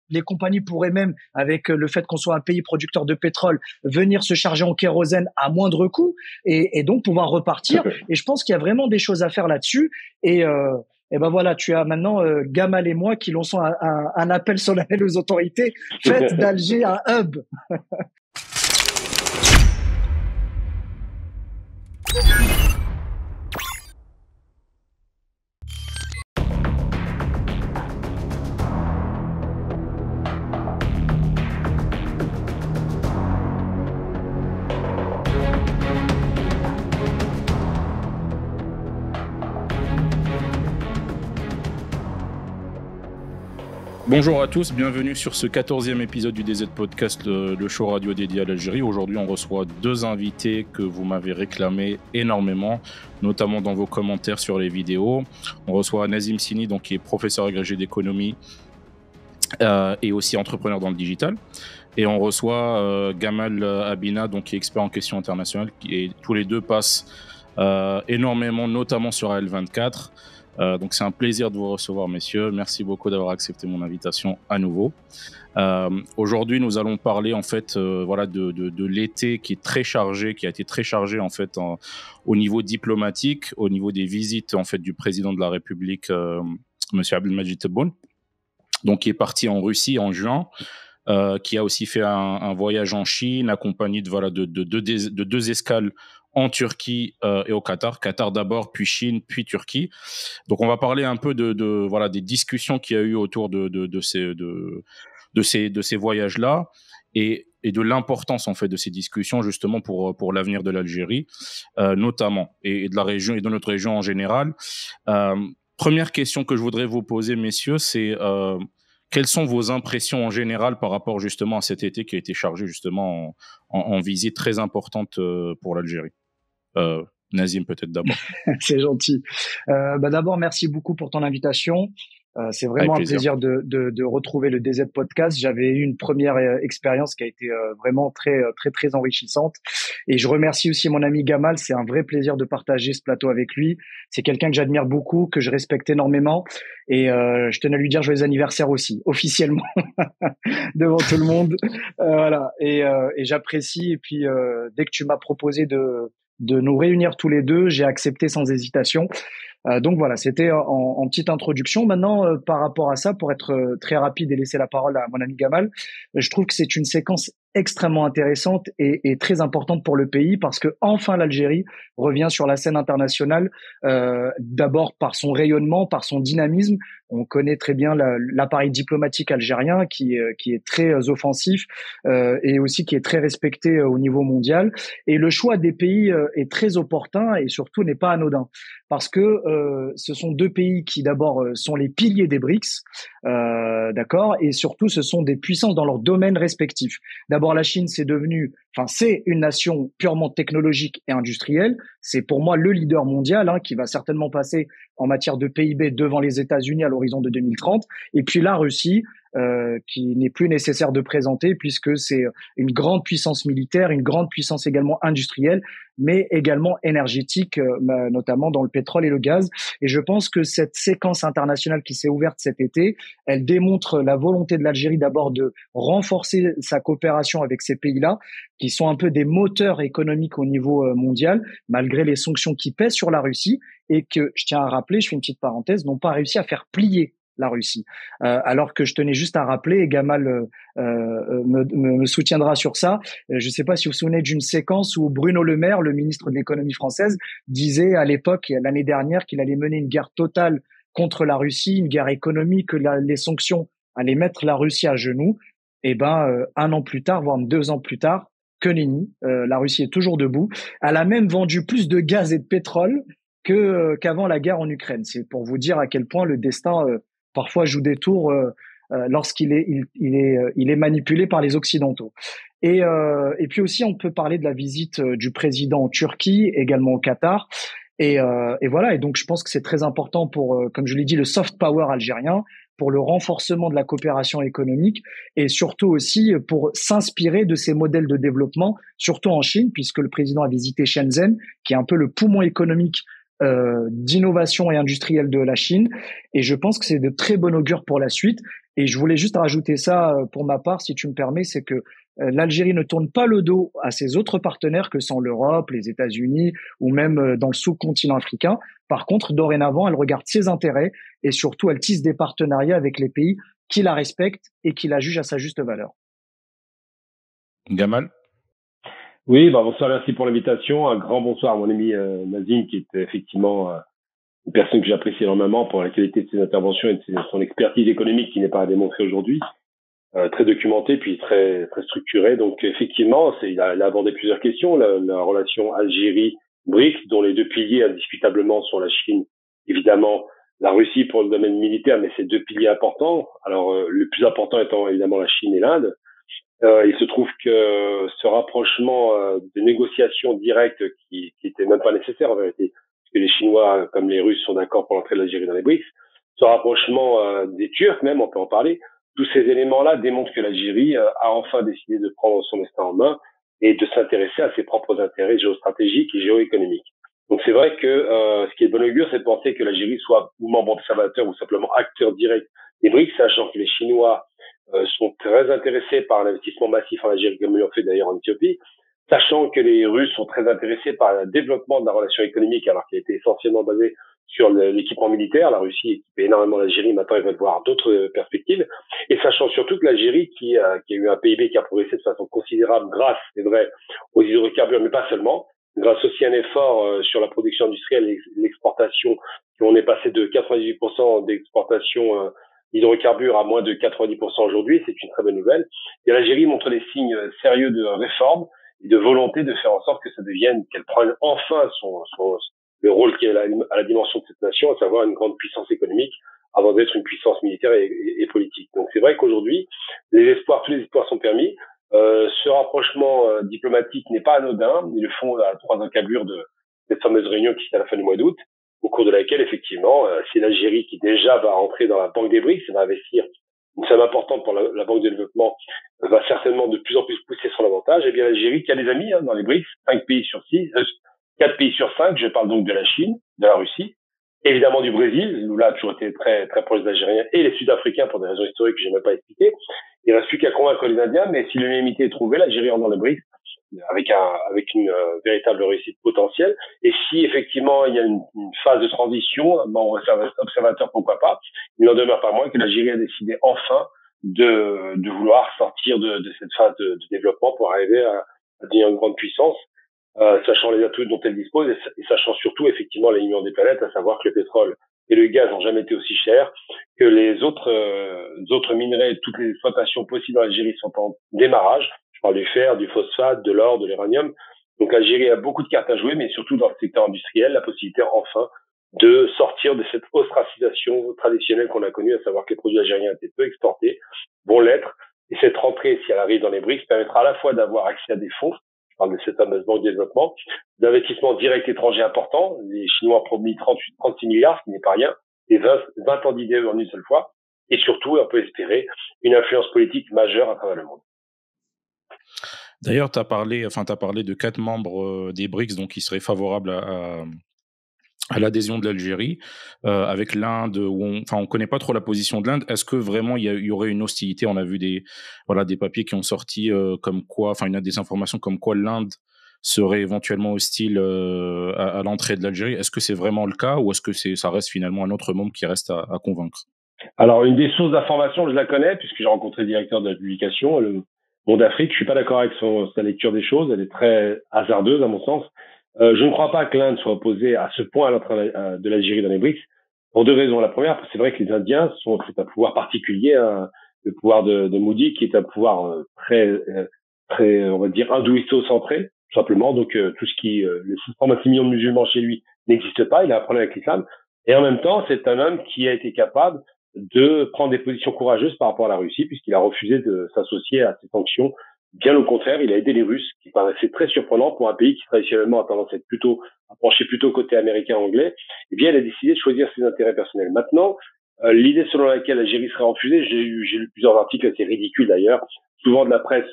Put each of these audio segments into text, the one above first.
les compagnies pourraient même, avec le fait qu'on soit un pays producteur de pétrole, venir se charger en kérosène à moindre coût et donc pouvoir repartir. Et je pense qu'il y a vraiment des choses à faire là-dessus. Et ben voilà, tu as maintenant Gamal et moi qui lançons un appel solennel aux autorités. Faites d'Alger un hub. Bonjour à tous, bienvenue sur ce 14e épisode du DZ Podcast, le show radio dédié à l'Algérie. Aujourd'hui, on reçoit deux invités que vous m'avez réclamé énormément, notamment dans vos commentaires sur les vidéos. On reçoit Nazim Sini, donc, qui est professeur agrégé d'économie et aussi entrepreneur dans le digital. Et on reçoit Gamal Abina, donc, qui est expert en questions internationales, et tous les deux passent énormément, notamment sur AL24. Donc c'est un plaisir de vous recevoir, messieurs. Merci beaucoup d'avoir accepté mon invitation à nouveau. Aujourd'hui, nous allons parler en fait, de l'été qui est très chargé, qui a été très chargé en fait au niveau diplomatique, au niveau des visites en fait du président de la République, Monsieur Abdelmadjid Tebboune, donc qui est parti en Russie en juin. Qui a aussi fait un voyage en Chine, accompagné de deux escales en Turquie et au Qatar. Qatar d'abord, puis Chine, puis Turquie. Donc, on va parler un peu des discussions qu'il y a eu autour de ces voyages-là et de l'importance en fait de ces discussions justement pour l'avenir de l'Algérie, notamment, et de la région et de notre région en général. Première question que je voudrais vous poser, messieurs, c'est quelles sont vos impressions en général par rapport justement à cet été qui a été chargé justement en visite très importante pour l'Algérie? Nazim, peut-être d'abord. C'est gentil. D'abord, merci beaucoup pour ton invitation. C'est vraiment un plaisir de retrouver le DZ Podcast. J'avais eu une première expérience qui a été vraiment très enrichissante. Et je remercie aussi mon ami Gamal. C'est un vrai plaisir de partager ce plateau avec lui. C'est quelqu'un que j'admire beaucoup, que je respecte énormément. Et je tenais à lui dire joyeux anniversaire aussi, officiellement, devant tout le monde. Voilà. Et j'apprécie. Et puis, dès que tu m'as proposé de nous réunir tous les deux, j'ai accepté sans hésitation. Donc voilà, c'était en petite introduction. Maintenant, par rapport à ça, pour être très rapide et laisser la parole à mon ami Gamal, je trouve que c'est une séquence extrêmement intéressante et très importante pour le pays parce que enfin l'Algérie revient sur la scène internationale, d'abord par son rayonnement, par son dynamisme. On connaît très bien l'appareil diplomatique algérien qui est très offensif et aussi qui est très respecté au niveau mondial. Et le choix des pays est très opportun et surtout n'est pas anodin parce que ce sont deux pays qui d'abord sont les piliers des BRICS, d'accord, et surtout ce sont des puissances dans leurs domaines respectifs. D'abord, la Chine, c'est une nation purement technologique et industrielle. C'est pour moi le leader mondial, qui va certainement passer en matière de PIB devant les États-Unis à l'horizon de 2030. Et puis la Russie, qui n'est plus nécessaire de présenter puisque c'est une grande puissance militaire, une grande puissance également industrielle, mais également énergétique, notamment dans le pétrole et le gaz. Et je pense que cette séquence internationale qui s'est ouverte cet été, elle démontre la volonté de l'Algérie d'abord de renforcer sa coopération avec ces pays-là, qui sont un peu des moteurs économiques au niveau mondial, malgré les sanctions qui pèsent sur la Russie, et que, je tiens à rappeler, je fais une petite parenthèse, n'ont pas réussi à faire plier la Russie. Alors que je tenais juste à rappeler, et Gamal me soutiendra sur ça, je ne sais pas si vous vous souvenez d'une séquence où Bruno Le Maire, le ministre de l'économie française, disait à l'époque, l'année dernière, qu'il allait mener une guerre totale contre la Russie, une guerre économique, que les sanctions allaient mettre la Russie à genoux. Et un an plus tard, voire 2 ans plus tard, que nenni, la Russie est toujours debout. Elle a même vendu plus de gaz et de pétrole qu'avant la guerre en Ukraine. C'est pour vous dire à quel point le destin parfois joue des tours lorsqu'il est manipulé par les Occidentaux. Et puis aussi, on peut parler de la visite du président en Turquie, également au Qatar. Et voilà. Et donc, je pense que c'est très important pour, comme je l'ai dit, le soft power algérien, pour le renforcement de la coopération économique et surtout aussi pour s'inspirer de ces modèles de développement, surtout en Chine, puisque le président a visité Shenzhen, qui est un peu le poumon économique d'innovation et industrielle de la Chine. Et je pense que c'est de très bon augure pour la suite. Et je voulais juste rajouter ça pour ma part, si tu me permets, c'est que l'Algérie ne tourne pas le dos à ses autres partenaires que sont l'Europe, les États-Unis ou même dans le sous-continent africain. Par contre, dorénavant, elle regarde ses intérêts et surtout, elle tisse des partenariats avec les pays qui la respectent et qui la jugent à sa juste valeur. Gamal? Oui, bonsoir, merci pour l'invitation. Un grand bonsoir à mon ami Nazim, qui est effectivement une personne que j'apprécie énormément pour la qualité de ses interventions et de son expertise économique qui n'est pas à démontrer aujourd'hui. Très documentée, puis très structurée. Donc effectivement, il a abordé plusieurs questions. La relation Algérie-BRICS, dont les deux piliers indiscutablement sont la Chine, évidemment, la Russie pour le domaine militaire, mais c'est deux piliers importants. Alors le plus important étant évidemment la Chine et l'Inde. Il se trouve que ce rapprochement de négociations directes qui était même pas nécessaire en vérité, parce que les Chinois comme les Russes sont d'accord pour l'entrée de l'Algérie dans les BRICS, ce rapprochement des Turcs même, on peut en parler, tous ces éléments-là démontrent que l'Algérie a enfin décidé de prendre son destin en main et de s'intéresser à ses propres intérêts géostratégiques et géoéconomiques. Donc c'est vrai que ce qui est de bon augure, c'est de penser que l'Algérie soit ou membre observateur ou simplement acteur direct des BRICS, sachant que les Chinois sont très intéressés par l'investissement massif en Algérie, comme ils l'ont fait d'ailleurs en Éthiopie, sachant que les Russes sont très intéressés par le développement de la relation économique, alors qu'elle était essentiellement basée sur l'équipement militaire. La Russie équipait énormément l'Algérie, maintenant ils veulent voir d'autres perspectives, et sachant surtout que l'Algérie, qui a eu un PIB qui a progressé de façon considérable grâce, c'est vrai, aux hydrocarbures, mais pas seulement, grâce aussi à un effort sur la production industrielle et l'exportation, on est passé de 98% d'exportation hydrocarbures à moins de 90% aujourd'hui, c'est une très bonne nouvelle. Et l'Algérie montre des signes sérieux de réforme et de volonté de faire en sorte que ça devienne, qu'elle prenne enfin le rôle qui est à la dimension de cette nation, à savoir une grande puissance économique avant d'être une puissance militaire et politique. Donc c'est vrai qu'aujourd'hui, tous les espoirs sont permis. Ce rapprochement diplomatique n'est pas anodin. Ils le font à 3 encablures de cette fameuse réunion qui s'est à la fin du mois d'août, au cours de laquelle, effectivement, c'est l'Algérie qui déjà va rentrer dans la banque des BRICS, va investir une somme importante pour la banque de développement, va certainement de plus en plus pousser son avantage. Et bien l'Algérie qui a des amis dans les BRICS, 4 pays sur 5, je parle donc de la Chine, de la Russie, évidemment du Brésil, où là a toujours été très très proche des Algériens, et les Sud-Africains pour des raisons historiques que je n'ai même pas expliquées. Il ne reste plus qu'à convaincre les Indiens, mais si l'unanimité est trouvée, l'Algérie rentre dans le BRICS avec une véritable réussite potentielle. Et si effectivement il y a une phase de transition, observateur pourquoi pas, il n'en demeure pas moins que l'Algérie a décidé enfin de vouloir sortir de cette phase de développement pour arriver à devenir une grande puissance, sachant les atouts dont elle dispose et sachant surtout effectivement l'alignement des planètes, à savoir que le pétrole et le gaz n'ont jamais été aussi chers, que les autres minerais, toutes les exploitations possibles en Algérie sont en démarrage. Je parle du fer, du phosphate, de l'or, de l'uranium. Donc l'Algérie a beaucoup de cartes à jouer, mais surtout dans le secteur industriel, la possibilité enfin de sortir de cette ostracisation traditionnelle qu'on a connue, à savoir que les produits algériens étaient peu exportés, vont l'être. Et cette rentrée, si elle arrive dans les BRICS, permettra à la fois d'avoir accès à des fonds, je parle de cette fameuse banque de développement, d'investissements directs étrangers importants. Les Chinois ont promis 36 milliards, ce qui n'est pas rien, et 20 ans d'idées en une seule fois. Et surtout, on peut espérer une influence politique majeure à travers le monde. D'ailleurs, tu as parlé de 4 membres des BRICS donc qui seraient favorables à l'adhésion de l'Algérie, avec l'Inde, où on connaît pas trop la position de l'Inde. Est-ce que vraiment il y aurait une hostilité? On a vu des papiers qui ont sorti comme quoi, des informations comme quoi l'Inde serait éventuellement hostile à l'entrée de l'Algérie. Est-ce que c'est vraiment le cas ou est-ce que ça reste finalement un autre membre qui reste à convaincre? Alors, une des sources d'information, je la connais puisque j'ai rencontré le directeur de la publication, le Monde Afrique. Je suis pas d'accord avec sa lecture des choses. Elle est très hasardeuse à mon sens. Je ne crois pas que l'Inde soit opposée à ce point à l'entrée de l'Algérie dans les BRICS pour 2 raisons. La première, c'est vrai que les Indiens c'est un pouvoir particulier, le pouvoir de Modi, qui est un pouvoir très, on va dire, hindouisto-centré, tout simplement. Donc, tout ce qui, les 6,6 millions de musulmans chez lui n'existe pas. Il a un problème avec l'islam. Et en même temps, c'est un homme qui a été capable de prendre des positions courageuses par rapport à la Russie, puisqu'il a refusé de s'associer à ces sanctions. Bien au contraire, il a aidé les Russes, qui paraissait très surprenant pour un pays qui traditionnellement a tendance à pencher plutôt côté américain-anglais. Eh bien, il a décidé de choisir ses intérêts personnels. Maintenant, l'idée selon laquelle l'Algérie serait refusée, j'ai lu plusieurs articles assez ridicules d'ailleurs, souvent de la presse,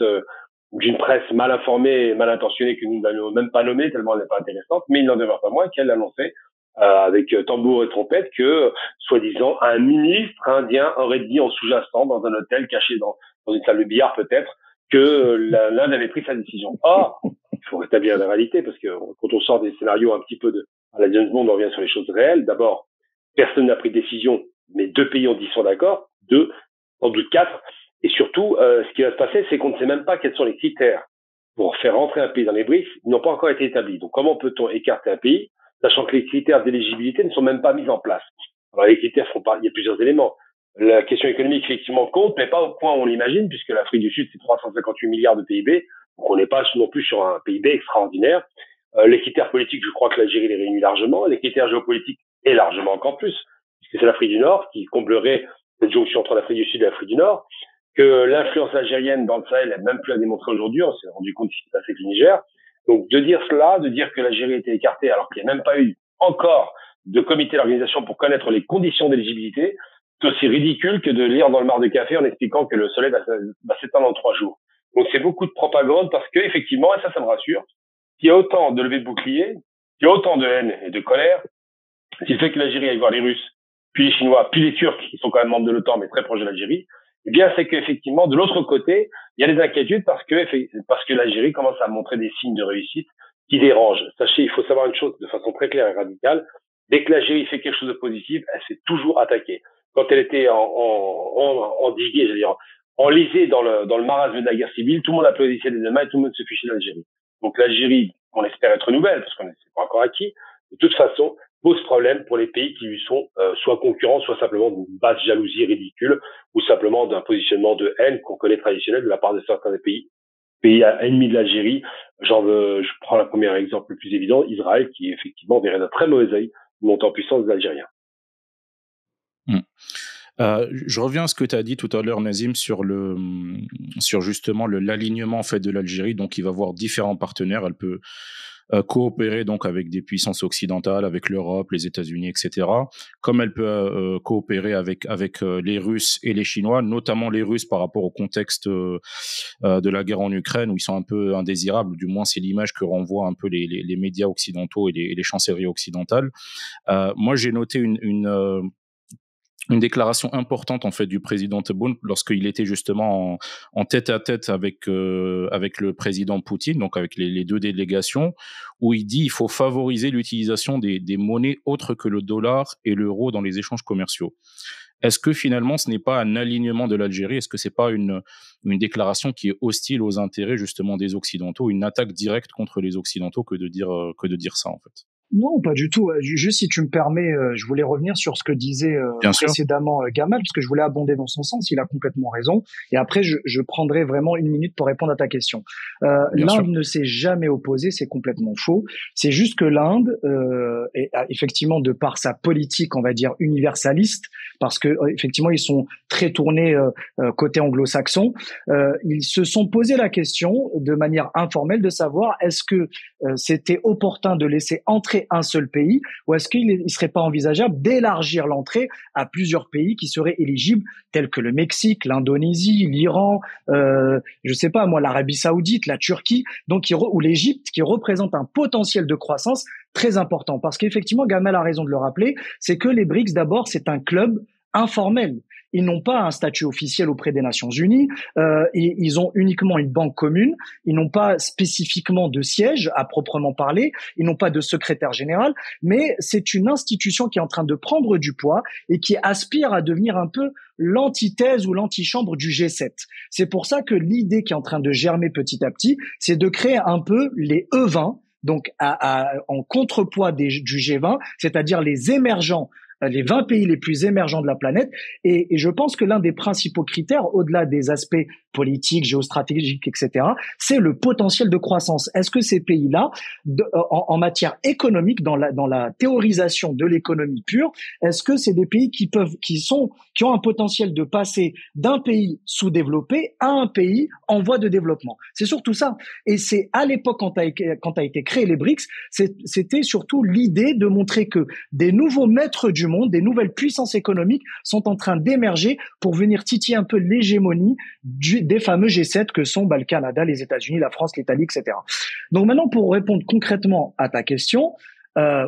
d'une presse mal informée et mal intentionnée que nous n'allons même pas nommer tellement elle n'est pas intéressante, mais il n'en demeure pas moins qu'elle annonçait avec tambour et trompette, que, soi-disant, un ministre indien aurait dit en sous-jacent dans un hôtel caché dans une salle de billard peut-être, que l'Inde avait pris sa décision. Or, il faut rétablir la réalité, parce que quand on sort des scénarios un petit peu à la James Bond, on revient sur les choses réelles. D'abord, personne n'a pris de décision, mais 2 pays ont dit sont d'accord, 2, sans doute 4. Et surtout, ce qui va se passer, c'est qu'on ne sait même pas quels sont les critères pour faire rentrer un pays dans les BRICS. Ils n'ont pas encore été établis. Donc, comment peut-on écarter un pays, sachant que les critères d'éligibilité ne sont même pas mis en place? Alors, les critères il y a plusieurs éléments. La question économique, effectivement, compte, mais pas au point où on l'imagine, puisque l'Afrique du Sud, c'est 358 milliards de PIB. Donc, on n'est pas non plus sur un PIB extraordinaire. Les critères politiques, je crois que l'Algérie les réunit largement. Les critères géopolitiques, et largement encore plus, puisque c'est l'Afrique du Nord qui comblerait cette jonction entre l'Afrique du Sud et l'Afrique du Nord. Que l'influence algérienne dans le Sahel n'est même plus à démontrer aujourd'hui. On s'est rendu compte de ce qui s'est passé avec le Niger. Donc, de dire cela, de dire que l'Algérie était écartée alors qu'il n'y a même pas eu encore de comité d'organisation pour connaître les conditions d'éligibilité, c'est aussi ridicule que de lire dans le mar de café en expliquant que le soleil va s'éteindre en 3 jours. Donc, c'est beaucoup de propagande parce que, effectivement, et ça me rassure, qu'il y a autant de levées de boucliers, qu'il y a autant de haine et de colère, c'est le fait que l'Algérie aille voir les Russes, puis les Chinois, puis les Turcs, qui sont quand même membres de l'OTAN, mais très proches de l'Algérie. Eh bien, c'est qu'effectivement, de l'autre côté, il y a des inquiétudes parce que l'Algérie commence à montrer des signes de réussite qui dérangent. Sachez, il faut savoir une chose de façon très claire et radicale. Dès que l'Algérie fait quelque chose de positif, elle s'est toujours attaquée. Quand elle était endiguée, j'allais dire, enlisée dans le marasme de la guerre civile, tout le monde applaudissait des deux mains et tout le monde se fichait de l'Algérie. Donc l'Algérie, on espère être nouvelle, parce qu'on n'est pas encore acquis, de toute façon, pose problème pour les pays qui lui sont soit concurrents, soit simplement d'une basse jalousie ridicule, ou simplement d'un positionnement de haine qu'on connaît traditionnel de la part de certains des pays ennemis de l'Algérie. Je prends le premier exemple le plus évident, Israël, qui effectivement verrait d'un très mauvais œil une montée en puissance des Algériens. Je reviens à ce que tu as dit tout à l'heure, Nazim, sur justement l'alignement en fait de l'Algérie. Donc, il va avoir différents partenaires. Elle peut coopérer donc avec des puissances occidentales, avec l'Europe, les États-Unis, etc. Comme elle peut coopérer avec les Russes et les Chinois, notamment les Russes par rapport au contexte de la guerre en Ukraine, où ils sont un peu indésirables. Du moins, c'est l'image que renvoient un peu les médias occidentaux et les chancelleries occidentales. Moi, j'ai noté une déclaration importante en fait du président Tebboune lorsqu'il était justement en tête-à-tête avec le président Poutine, donc avec les 2 délégations, où il dit il faut favoriser l'utilisation des monnaies autres que le dollar et l'euro dans les échanges commerciaux. Est-ce que finalement ce n'est pas un alignement de l'Algérie? Est-ce que c'est pas une déclaration qui est hostile aux intérêts justement des Occidentaux, une attaque directe contre les Occidentaux que de dire ça en fait? Non, pas du tout. Juste si tu me permets, je voulais revenir sur ce que disait précédemment Gamal, parce que je voulais abonder dans son sens. Il a complètement raison. Et après, je prendrai vraiment 1 minute pour répondre à ta question. L'Inde ne s'est jamais opposée, c'est complètement faux. C'est juste que l'Inde, effectivement, de par sa politique, on va dire universaliste, parce que effectivement, ils sont très tournés côté anglo-saxon, ils se sont posé la question de manière informelle de savoir est-ce que c'était opportun de laisser entrer un seul pays, ou est-ce qu'il ne serait pas envisageable d'élargir l'entrée à plusieurs pays qui seraient éligibles, tels que le Mexique, l'Indonésie, l'Iran, je sais pas moi, l'Arabie Saoudite, la Turquie, donc ou l'Égypte, qui représente un potentiel de croissance très important. Parce qu'effectivement, Gamal a raison de le rappeler, c'est que les BRICS, d'abord, c'est un club informel. Ils n'ont pas un statut officiel auprès des Nations Unies. Ils ont uniquement une banque commune. Ils n'ont pas spécifiquement de siège à proprement parler. Ils n'ont pas de secrétaire général. Mais c'est une institution qui est en train de prendre du poids et qui aspire à devenir un peu l'antithèse ou l'antichambre du G7. C'est pour ça que l'idée qui est en train de germer petit à petit, c'est de créer un peu les E20, donc en contrepoids du G20, c'est-à-dire les émergents, les 20 pays les plus émergents de la planète. Et je pense que l'un des principaux critères, au-delà des aspects politiques, géostratégiques, etc., c'est le potentiel de croissance. Est-ce que ces pays-là, en matière économique, dans la théorisation de l'économie pure, est-ce que c'est des pays qui ont un potentiel de passer d'un pays sous-développé à un pays en voie de développement? C'est surtout ça. Et c'est à l'époque, quand a été créé les BRICS, c'était surtout l'idée de montrer que des nouveaux maîtres du monde, des nouvelles puissances économiques sont en train d'émerger pour venir titiller un peu l'hégémonie des fameux G7 que sont le Canada, les États-Unis, la France, l'Italie, etc. Donc maintenant, pour répondre concrètement à ta question,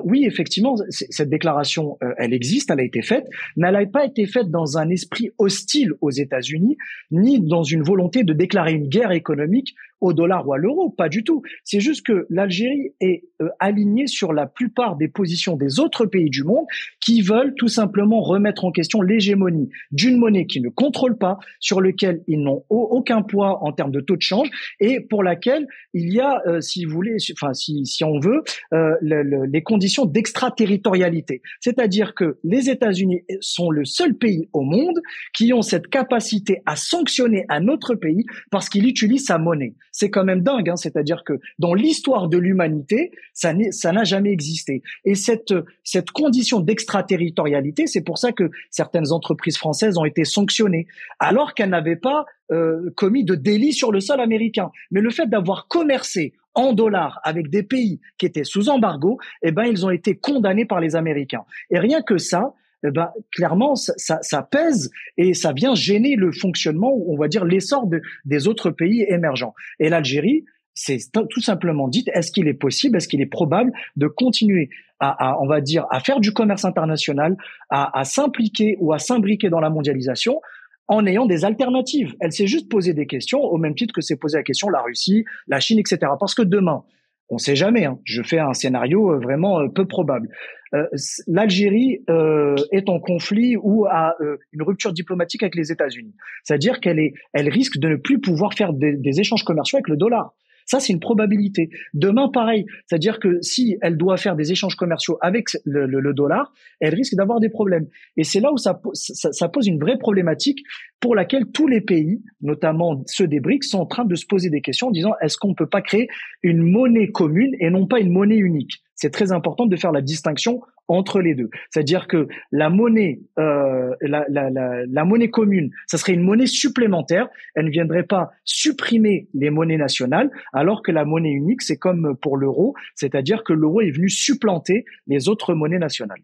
Oui, effectivement, cette déclaration, elle existe, elle a été faite, mais elle n'a pas été faite dans un esprit hostile aux États-Unis, ni dans une volonté de déclarer une guerre économique au dollar ou à l'euro, pas du tout. C'est juste que l'Algérie est alignée sur la plupart des positions des autres pays du monde qui veulent tout simplement remettre en question l'hégémonie d'une monnaie qui ne contrôle pas, sur lequel ils n'ont aucun poids en termes de taux de change et pour laquelle il y a, si vous voulez, enfin si on veut, les conditions d'extraterritorialité. C'est-à-dire que les États-Unis sont le seul pays au monde qui ont cette capacité à sanctionner un autre pays parce qu'il utilise sa monnaie. C'est quand même dingue, hein. C'est-à-dire que dans l'histoire de l'humanité, ça n'a jamais existé. Et cette condition d'extraterritorialité, c'est pour ça que certaines entreprises françaises ont été sanctionnées, alors qu'elles n'avaient pas commis de délit sur le sol américain. Mais le fait d'avoir commercé en dollars avec des pays qui étaient sous embargo, eh ben ils ont été condamnés par les Américains. Et rien que ça, eh ben clairement ça pèse et ça vient gêner le fonctionnement, ou on va dire l'essor des autres pays émergents. Et l'Algérie, c'est tout simplement dit, est-ce qu'il est possible, est-ce qu'il est probable de continuer on va dire, à faire du commerce international, à s'impliquer ou à s'imbriquer dans la mondialisation en ayant des alternatives. Elle s'est juste posé des questions au même titre que s'est posé la question la Russie, la Chine, etc. Parce que demain, on sait jamais, hein, je fais un scénario vraiment peu probable. L'Algérie est en conflit ou a une rupture diplomatique avec les États-Unis. C'est-à-dire elle risque de ne plus pouvoir faire des échanges commerciaux avec le dollar. Ça, c'est une probabilité. Demain, pareil. C'est-à-dire que si elle doit faire des échanges commerciaux avec le dollar, elle risque d'avoir des problèmes. Et c'est là où ça pose une vraie problématique pour laquelle tous les pays, notamment ceux des BRICS, sont en train de se poser des questions en disant est-ce qu'on ne peut pas créer une monnaie commune et non pas une monnaie unique? C'est très important de faire la distinction entre les deux. C'est-à-dire que la monnaie, la monnaie commune, ça serait une monnaie supplémentaire. Elle ne viendrait pas supprimer les monnaies nationales, alors que la monnaie unique, c'est comme pour l'euro, c'est-à-dire que l'euro est venu supplanter les autres monnaies nationales.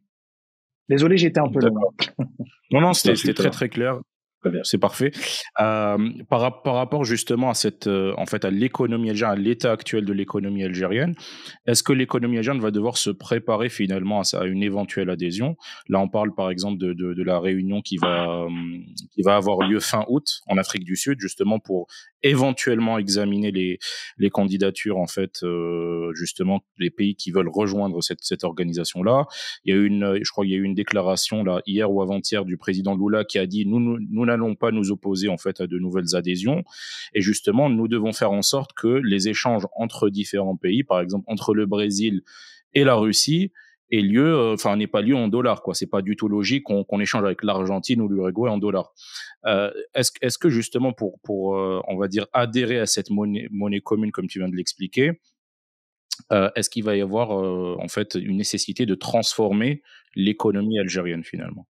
Désolé, j'étais un peu long. Non, c'était très très clair. C'est parfait. Par rapport justement à à l'économie algérienne, à l'état actuel de l'économie algérienne, est-ce que l'économie algérienne va devoir se préparer finalement à une éventuelle adhésion? Là, on parle par exemple de la réunion qui va avoir lieu fin août en Afrique du Sud, justement pour éventuellement examiner les candidatures, en fait, justement les pays qui veulent rejoindre cette organisation-là. Je crois qu'il y a eu une déclaration là hier ou avant-hier du président Lula qui a dit nous n'allons pas nous opposer en fait à de nouvelles adhésions, et justement nous devons faire en sorte que les échanges entre différents pays, par exemple entre le Brésil et la Russie, n'aient pas lieu en dollars, quoi. C'est pas du tout logique qu'on échange avec l'Argentine ou l'Uruguay en dollars. Est-ce que justement pour on va dire adhérer à cette monnaie commune comme tu viens de l'expliquer, est-ce qu'il va y avoir en fait une nécessité de transformer l'économie algérienne finalement?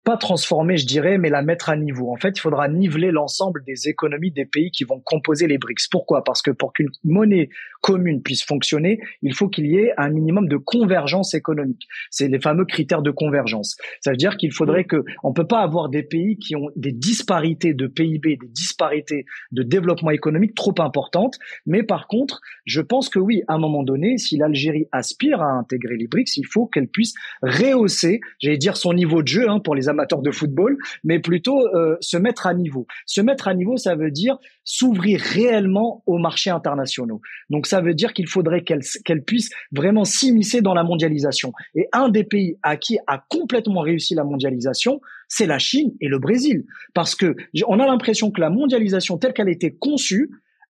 Pas transformer, je dirais, mais la mettre à niveau. En fait, il faudra niveler l'ensemble des économies des pays qui vont composer les BRICS. Pourquoi? Parce que pour qu'une monnaie commune puisse fonctionner, il faut qu'il y ait un minimum de convergence économique. C'est les fameux critères de convergence. Ça veut dire qu'il faudrait on peut pas avoir des pays qui ont des disparités de PIB, des disparités de développement économique trop importantes. Mais par contre, je pense que oui, à un moment donné, si l'Algérie aspire à intégrer les BRICS, il faut qu'elle puisse rehausser, j'allais dire, son niveau de jeu, pour les amateurs de football, mais plutôt se mettre à niveau. Se mettre à niveau, ça veut dire s'ouvrir réellement aux marchés internationaux. Donc ça veut dire qu'il faudrait qu'elle puisse vraiment s'immiscer dans la mondialisation. Et un des pays à qui a complètement réussi la mondialisation, c'est la Chine et le Brésil. Parce que on a l'impression que la mondialisation telle qu'elle a été conçue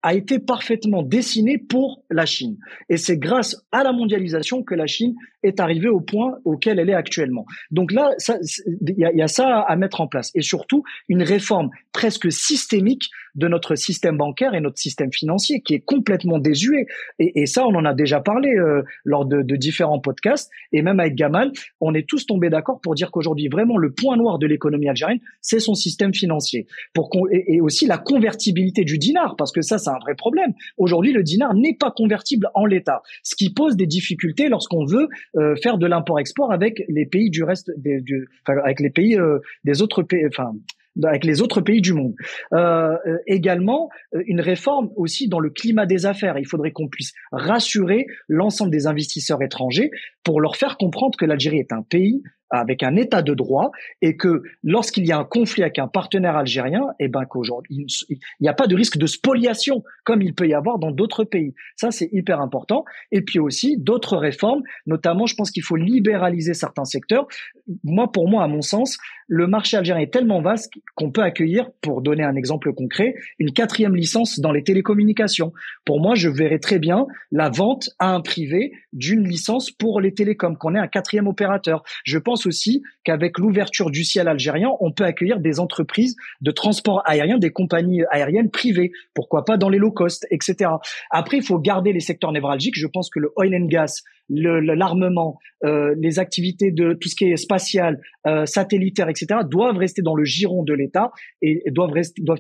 a été parfaitement dessinée pour la Chine. Et c'est grâce à la mondialisation que la Chine est arrivée au point auquel elle est actuellement. Donc là, il y a ça à mettre en place. Et surtout, une réforme presque systémique de notre système bancaire et notre système financier qui est complètement désuet. Et ça, on en a déjà parlé lors de différents podcasts. Et même avec Gamal, on est tous tombés d'accord pour dire qu'aujourd'hui, vraiment, le point noir de l'économie algérienne, c'est son système financier. Et aussi la convertibilité du dinar, parce que ça, c'est un vrai problème. Aujourd'hui, le dinar n'est pas convertible en l'état, ce qui pose des difficultés lorsqu'on veut faire de l'import-export avec les pays du reste avec les pays des autres pays, avec les autres pays du monde. Également, une réforme aussi dans le climat des affaires. Il faudrait qu'on puisse rassurer l'ensemble des investisseurs étrangers pour leur faire comprendre que l'Algérie est un pays avec un état de droit et que lorsqu'il y a un conflit avec un partenaire algérien, eh ben qu'aujourd'hui il n'y a pas de risque de spoliation comme il peut y avoir dans d'autres pays. Ça, c'est hyper important. Et puis aussi d'autres réformes, notamment, je pense qu'il faut libéraliser certains secteurs. Pour moi, à mon sens, le marché algérien est tellement vaste qu'on peut accueillir, pour donner un exemple concret, une 4e licence dans les télécommunications. Pour moi, je verrais très bien la vente à un privé d'une licence pour les télécoms, qu'on ait un 4e opérateur. Je pense aussi qu'avec l'ouverture du ciel algérien, on peut accueillir des entreprises de transport aérien, des compagnies aériennes privées, pourquoi pas dans les low cost, etc. Après, il faut garder les secteurs névralgiques. Je pense que le oil and gas, l'armement, les activités de tout ce qui est spatial, satellitaire, etc., doivent rester dans le giron de l'État et doivent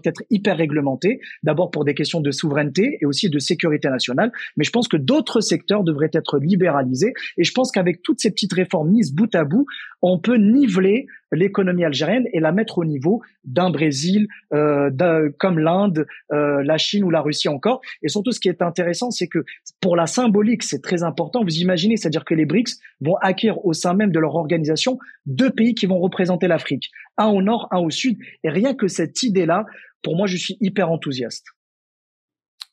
être hyper réglementés, d'abord pour des questions de souveraineté et aussi de sécurité nationale. Mais je pense que d'autres secteurs devraient être libéralisés et je pense qu'avec toutes ces petites réformes mises bout à bout, on peut niveler l'économie algérienne et la mettre au niveau d'un Brésil, comme l'Inde, la Chine ou la Russie encore. Et surtout, ce qui est intéressant, c'est que pour la symbolique, c'est très important. Vous imaginez, c'est-à-dire que les BRICS vont acquérir au sein même de leur organisation 2 pays qui vont représenter l'Afrique, un au nord, un au sud. Et rien que cette idée-là, pour moi, je suis hyper enthousiaste.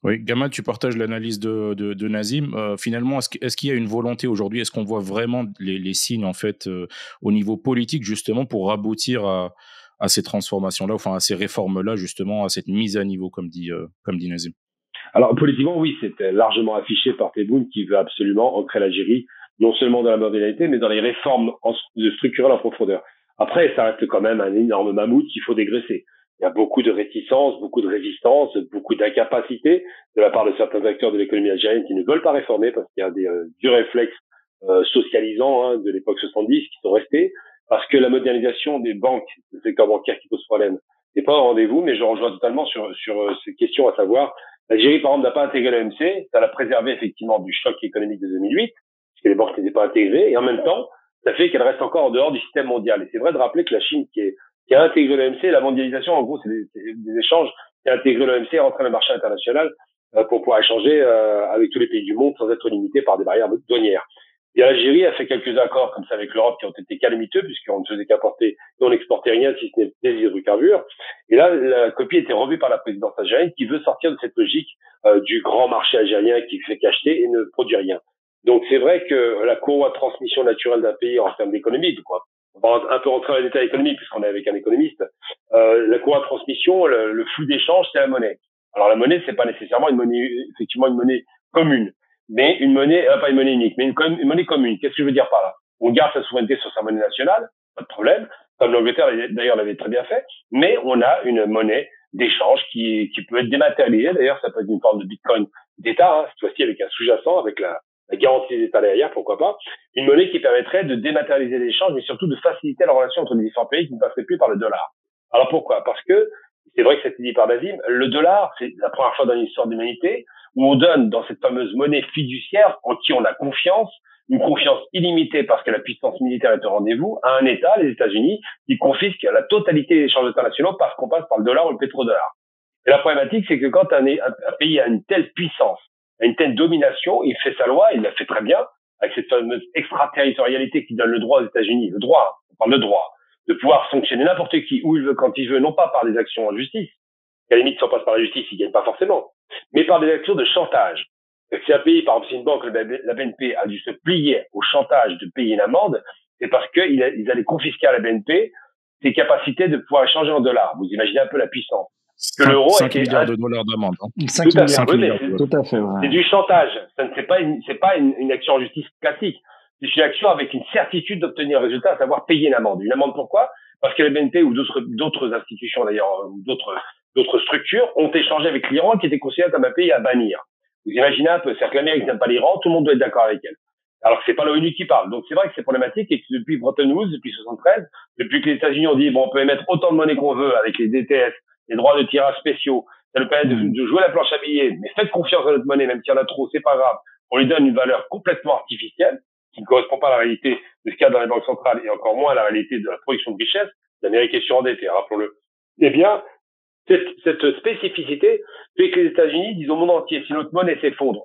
Oui, Gamal, tu partages l'analyse de Nazim. Finalement, est-ce qu'il y a une volonté aujourd'hui? Est-ce qu'on voit vraiment les signes en fait au niveau politique justement pour aboutir à ces transformations-là, enfin à ces réformes-là justement, à cette mise à niveau comme dit Nazim? Alors politiquement, oui, c'était largement affiché par Tebboune qui veut absolument ancrer l'Algérie non seulement dans la modernité, mais dans les réformes structurelles en profondeur. Après, ça reste quand même un énorme mammouth qu'il faut dégraisser. Il y a beaucoup de réticences, beaucoup de résistance, beaucoup d'incapacité de la part de certains acteurs de l'économie algérienne qui ne veulent pas réformer parce qu'il y a des vieux réflexes socialisants de l'époque 70 qui sont restés, parce que la modernisation des banques, le secteur bancaire qui pose problème, n'est pas au rendez-vous, mais je rejoins totalement sur ces questions, à savoir, l'Algérie, par exemple, n'a pas intégré l'OMC, ça l'a préservé effectivement du choc économique de 2008, parce que les banques n'étaient pas intégrées, et en même temps, ça fait qu'elle reste encore en dehors du système mondial. Et c'est vrai de rappeler que la Chine qui a intégré l'OMC, la mondialisation, en gros, c'est des échanges, qui a intégré l'OMC et rentré dans le marché international pour pouvoir échanger avec tous les pays du monde sans être limité par des barrières douanières. Et l'Algérie a fait quelques accords comme ça avec l'Europe qui ont été calamiteux puisqu'on ne faisait qu'apporter et on n'exportait rien si ce n'est des hydrocarbures. Et là, la copie a été revue par la présidence algérienne qui veut sortir de cette logique du grand marché algérien qui fait qu'acheter et ne produit rien. Donc c'est vrai que la courroie de transmission naturelle d'un pays en termes d'économie, quoi. On va un peu rentrer dans les détails économiques puisqu'on est avec un économiste. La courroie de transmission, le flux d'échange, c'est la monnaie. Alors la monnaie, c'est pas nécessairement une monnaie, effectivement une monnaie commune, mais une monnaie, pas une monnaie unique, mais une monnaie commune. Qu'est-ce que je veux dire par là? On garde sa souveraineté sur sa monnaie nationale, pas de problème, comme l'Angleterre d'ailleurs l'avait très bien fait, mais on a une monnaie d'échange qui peut être dématérialisée. D'ailleurs, ça peut être une forme de bitcoin d'État, cette fois-ci avec un sous-jacent, avec la garantie des États derrière, pourquoi pas. Une monnaie qui permettrait de dématérialiser l'échange, mais surtout de faciliter la relation entre les différents pays qui ne passeraient plus par le dollar. Alors pourquoi? Parce que, c'est vrai que ça a été dit par Nazim, le dollar, c'est la première fois dans l'histoire de l'humanité où on donne dans cette fameuse monnaie fiduciaire en qui on a confiance, une confiance illimitée parce que la puissance militaire est au rendez-vous, à un État, les États-Unis, qui confisque la totalité des échanges internationaux parce qu'on passe par le dollar ou le pétrodollar. Et la problématique, c'est que quand un pays a une telle puissance, a une telle domination, il fait sa loi, il la fait très bien, avec cette fameuse extraterritorialité qui donne le droit aux États-Unis, le droit, on parle de droit, de pouvoir sanctionner n'importe qui, où il veut, quand il veut, non pas par des actions en justice, à la limite, si on passe par la justice, il gagne pas forcément, mais par des actions de chantage. Si un pays, par exemple, si une banque, la BNP, a dû se plier au chantage de payer une amende, c'est parce qu'ils allaient confisquer à la BNP ses capacités de pouvoir échanger en dollars. Vous imaginez un peu la puissance. Que l'euro 5 milliards de dollars d'amende. Hein. 5 milliards, tout à fait. Ouais. C'est du chantage. C'est pas une action en justice classique. C'est une action avec une certitude d'obtenir un résultat, à savoir payer une amende. Une amende pourquoi? Parce que la BNP ou d'autres institutions d'ailleurs, ou d'autres structures ont échangé avec l'Iran qui était considéré comme un pays à bannir. Vous imaginez un peu, c'est-à-dire que l'Amérique n'aime pas l'Iran, tout le monde doit être d'accord avec elle. Alors que c'est pas l'ONU qui parle. Donc c'est vrai que c'est problématique et que depuis Bretton Woods, depuis 73, depuis que les États-Unis ont dit bon, on peut émettre autant de monnaie qu'on veut avec les DTS, les droits de tirage spéciaux, ça nous permet de jouer la planche à billets, mais faites confiance à notre monnaie, même s'il y en a trop, c'est pas grave. On lui donne une valeur complètement artificielle, qui ne correspond pas à la réalité de ce qu'il y a dans les banques centrales et encore moins à la réalité de la production de richesse. L'Amérique est surendettée, rappelons-le. Eh bien, cette spécificité fait que les États-Unis disent au monde entier, si notre monnaie s'effondre,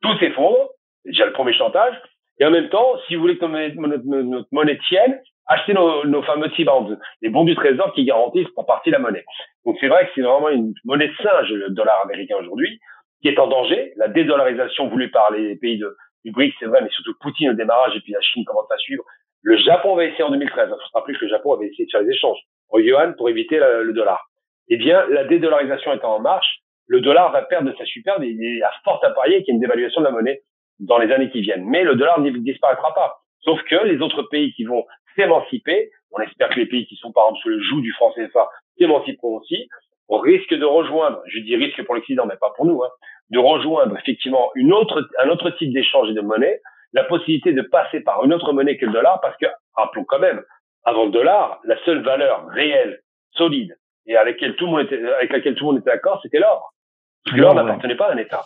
tout s'effondre, c'est déjà le premier chantage, et en même temps, si vous voulez que notre monnaie tienne, achetez nos fameux T-bonds, les bons du trésor qui garantissent pour partie la monnaie. Donc c'est vrai que c'est vraiment une monnaie de singe, le dollar américain aujourd'hui, qui est en danger. La dédollarisation voulue par les pays du BRICS, c'est vrai, mais surtout Poutine au démarrage et puis la Chine commence à suivre. Le Japon avait essayé en 2013. Il faut se rappeler que le Japon avait essayé de faire les échanges au yuan pour éviter le dollar. Eh bien, la dédollarisation étant en marche, le dollar va perdre de sa superbe et il y a fort à parier qu'il y ait une dévaluation de la monnaie dans les années qui viennent. Mais le dollar ne disparaîtra pas. Sauf que les autres pays qui vont s'émanciper, on espère que les pays qui sont par exemple sous le joug du franc CFA s'émanciperont aussi, on risque de rejoindre, je dis risque pour l'Occident, mais pas pour nous, de rejoindre effectivement un autre type d'échange et de monnaie, la possibilité de passer par une autre monnaie que le dollar, parce que, rappelons quand même, avant le dollar, la seule valeur réelle, solide, et avec laquelle tout le monde était d'accord, c'était l'or. Parce que l'or n'appartenait pas à un État.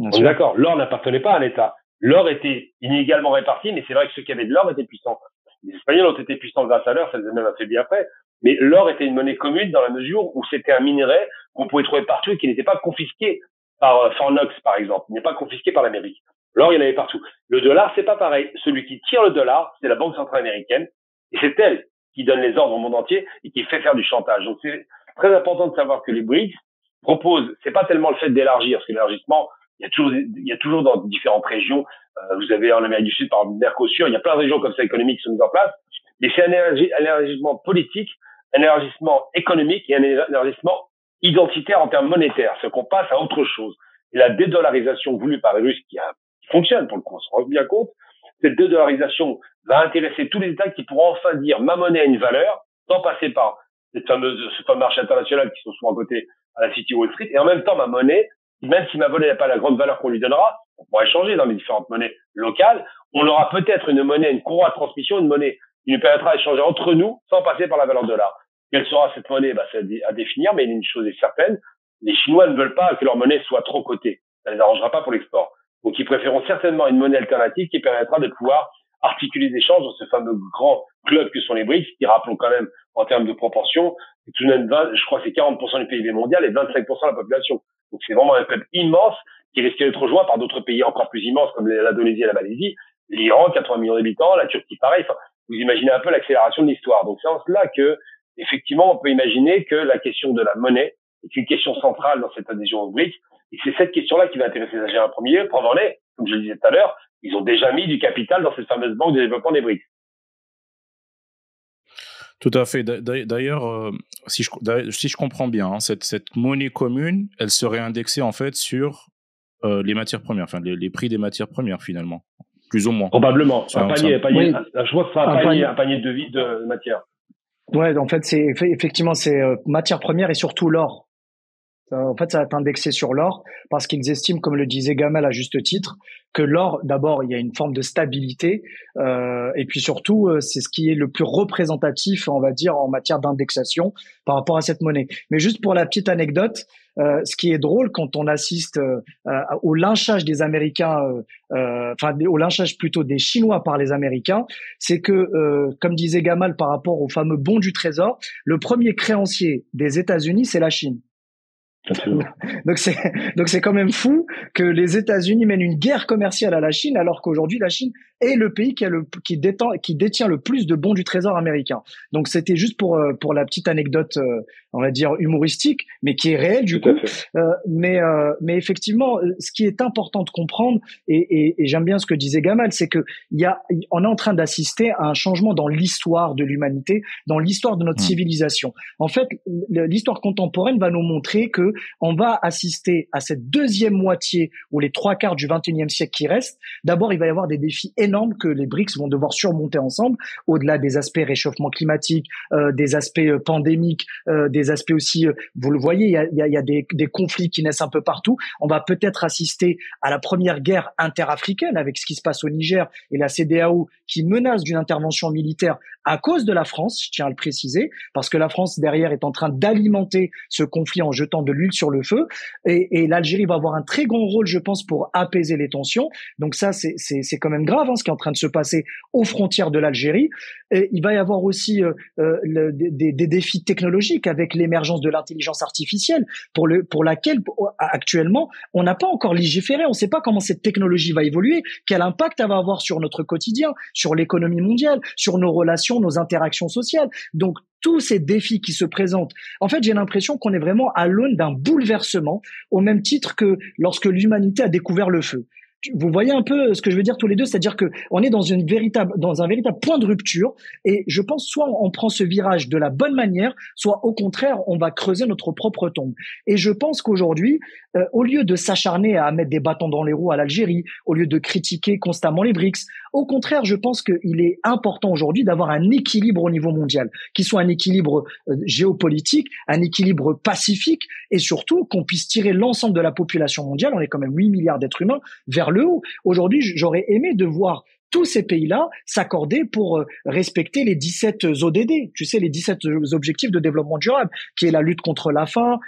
On est d'accord, l'or n'appartenait pas à un État. L'or était inégalement réparti, mais c'est vrai que ceux qui avaient de l'or étaient puissants. Les Espagnols ont été puissants grâce à l'or, ça les a même affaiblis après. Mais l'or était une monnaie commune dans la mesure où c'était un minerai qu'on pouvait trouver partout et qui n'était pas confisqué par Fort Knox, par exemple. Il n'est pas confisqué par l'Amérique. L'or, il y en avait partout. Le dollar, c'est pas pareil. Celui qui tire le dollar, c'est la Banque centrale américaine. Et c'est elle qui donne les ordres au monde entier et qui fait faire du chantage. Donc, c'est très important de savoir que les BRICS proposent, c'est pas tellement le fait d'élargir, parce que l'élargissement, il y a toujours dans différentes régions, vous avez en Amérique du Sud, par exemple, Mercosur, il y a plein de régions comme ça économiques qui sont mises en place, mais c'est un élargissement politique, un élargissement économique et un élargissement identitaire en termes monétaires, c'est qu'on passe à autre chose. Et la dédollarisation voulue par les Russes, qui fonctionne pour le coup, on se rend bien compte, cette dédollarisation va intéresser tous les États qui pourront enfin dire ma monnaie a une valeur, sans passer par ce fameux marché international qui sont souvent cotés à la City Wall Street, et en même temps ma monnaie, même si ma monnaie n'a pas la grande valeur qu'on lui donnera, on pourra échanger dans les différentes monnaies locales, on aura peut-être une monnaie, une courroie de transmission, une monnaie qui nous permettra d'échanger entre nous sans passer par la valeur dollar. Quelle sera cette monnaie? C'est à définir, mais une chose est certaine, les Chinois ne veulent pas que leur monnaie soit trop cotée. Ça les arrangera pas pour l'export. Donc ils préféreront certainement une monnaie alternative qui permettra de pouvoir articuler des échanges dans ce fameux grand club que sont les BRICS, qui rappelons quand même en termes de proportion, tout de même je crois que c'est 40% du PIB mondial et 25% de la population. Donc c'est vraiment un club immense qui risque d'être rejoint par d'autres pays encore plus immenses comme l'Indonésie et la Malaisie, l'Iran, 80 millions d'habitants, la Turquie pareil. Enfin, vous imaginez un peu l'accélération de l'histoire. Donc c'est en cela que, effectivement, on peut imaginer que la question de la monnaie est une question centrale dans cette adhésion au BRICS. Et c'est cette question-là qui va intéresser les Algériens en premier lieu. Pendant-les, comme je le disais tout à l'heure, ils ont déjà mis du capital dans cette fameuse banque de développement des BRICS. Tout à fait. D'ailleurs, si je comprends bien, cette monnaie commune, elle serait indexée en fait sur les matières premières, enfin les prix des matières premières finalement, plus ou moins. Probablement. Un panier. Oui. Je vois que ce sera un panier de matière. Ouais, en fait, effectivement, c'est matières premières et surtout l'or. En fait, ça va être indexé sur l'or parce qu'ils estiment, comme le disait Gamal à juste titre, que l'or, d'abord, il y a une forme de stabilité et puis surtout, c'est ce qui est le plus représentatif, on va dire, en matière d'indexation par rapport à cette monnaie. Mais juste pour la petite anecdote, ce qui est drôle quand on assiste au lynchage des Américains, enfin au lynchage plutôt des Chinois par les Américains, c'est que, comme disait Gamal par rapport au fameux bon du Trésor, le premier créancier des États-Unis, c'est la Chine. Donc c'est quand même fou que les États-Unis mènent une guerre commerciale à la Chine alors qu'aujourd'hui la Chine est le pays qui détient le plus de bons du trésor américain. Donc c'était juste pour la petite anecdote on va dire humoristique mais qui est réelle du coup. Mais effectivement ce qui est important de comprendre et j'aime bien ce que disait Gamal, c'est que on est en train d'assister à un changement dans l'histoire de l'humanité, dans l'histoire de notre civilisation. En fait, l'histoire contemporaine va nous montrer que on va assister à cette deuxième moitié ou les 3/4 du 21e siècle qui restent. D'abord, il va y avoir des défis énormes que les BRICS vont devoir surmonter ensemble, au-delà des aspects réchauffement climatique, des aspects pandémiques, des aspects aussi, vous le voyez, il y a des conflits qui naissent un peu partout. On va peut-être assister à la première guerre interafricaine avec ce qui se passe au Niger et la CEDEAO qui menace d'une intervention militaire à cause de la France, je tiens à le préciser, parce que la France derrière est en train d'alimenter ce conflit en jetant de l'huile l'huile sur le feu. Et l'Algérie va avoir un très grand rôle, je pense, pour apaiser les tensions. Donc ça, c'est quand même grave, ce qui est en train de se passer aux frontières de l'Algérie. Et il va y avoir aussi des défis technologiques avec l'émergence de l'intelligence artificielle pour laquelle actuellement on n'a pas encore légiféré. On ne sait pas comment cette technologie va évoluer, quel impact elle va avoir sur notre quotidien, sur l'économie mondiale, sur nos relations, nos interactions sociales. Donc tous ces défis qui se présentent. En fait, j'ai l'impression qu'on est vraiment à l'aune d'un bouleversement, au même titre que lorsque l'humanité a découvert le feu. Vous voyez un peu ce que je veux dire tous les deux, c'est-à-dire que on est dans un véritable point de rupture, et je pense soit on prend ce virage de la bonne manière, soit au contraire on va creuser notre propre tombe. Et je pense qu'aujourd'hui, au lieu de s'acharner à mettre des bâtons dans les roues à l'Algérie, au lieu de critiquer constamment les BRICS, au contraire, je pense qu'il est important aujourd'hui d'avoir un équilibre au niveau mondial, qui soit un équilibre géopolitique, un équilibre pacifique, et surtout qu'on puisse tirer l'ensemble de la population mondiale, on est quand même 8 milliards d'êtres humains, vers le haut. Aujourd'hui, j'aurais aimé de voir tous ces pays-là s'accorder pour respecter les 17 ODD, tu sais, les 17 objectifs de développement durable, qui est la lutte contre la faim,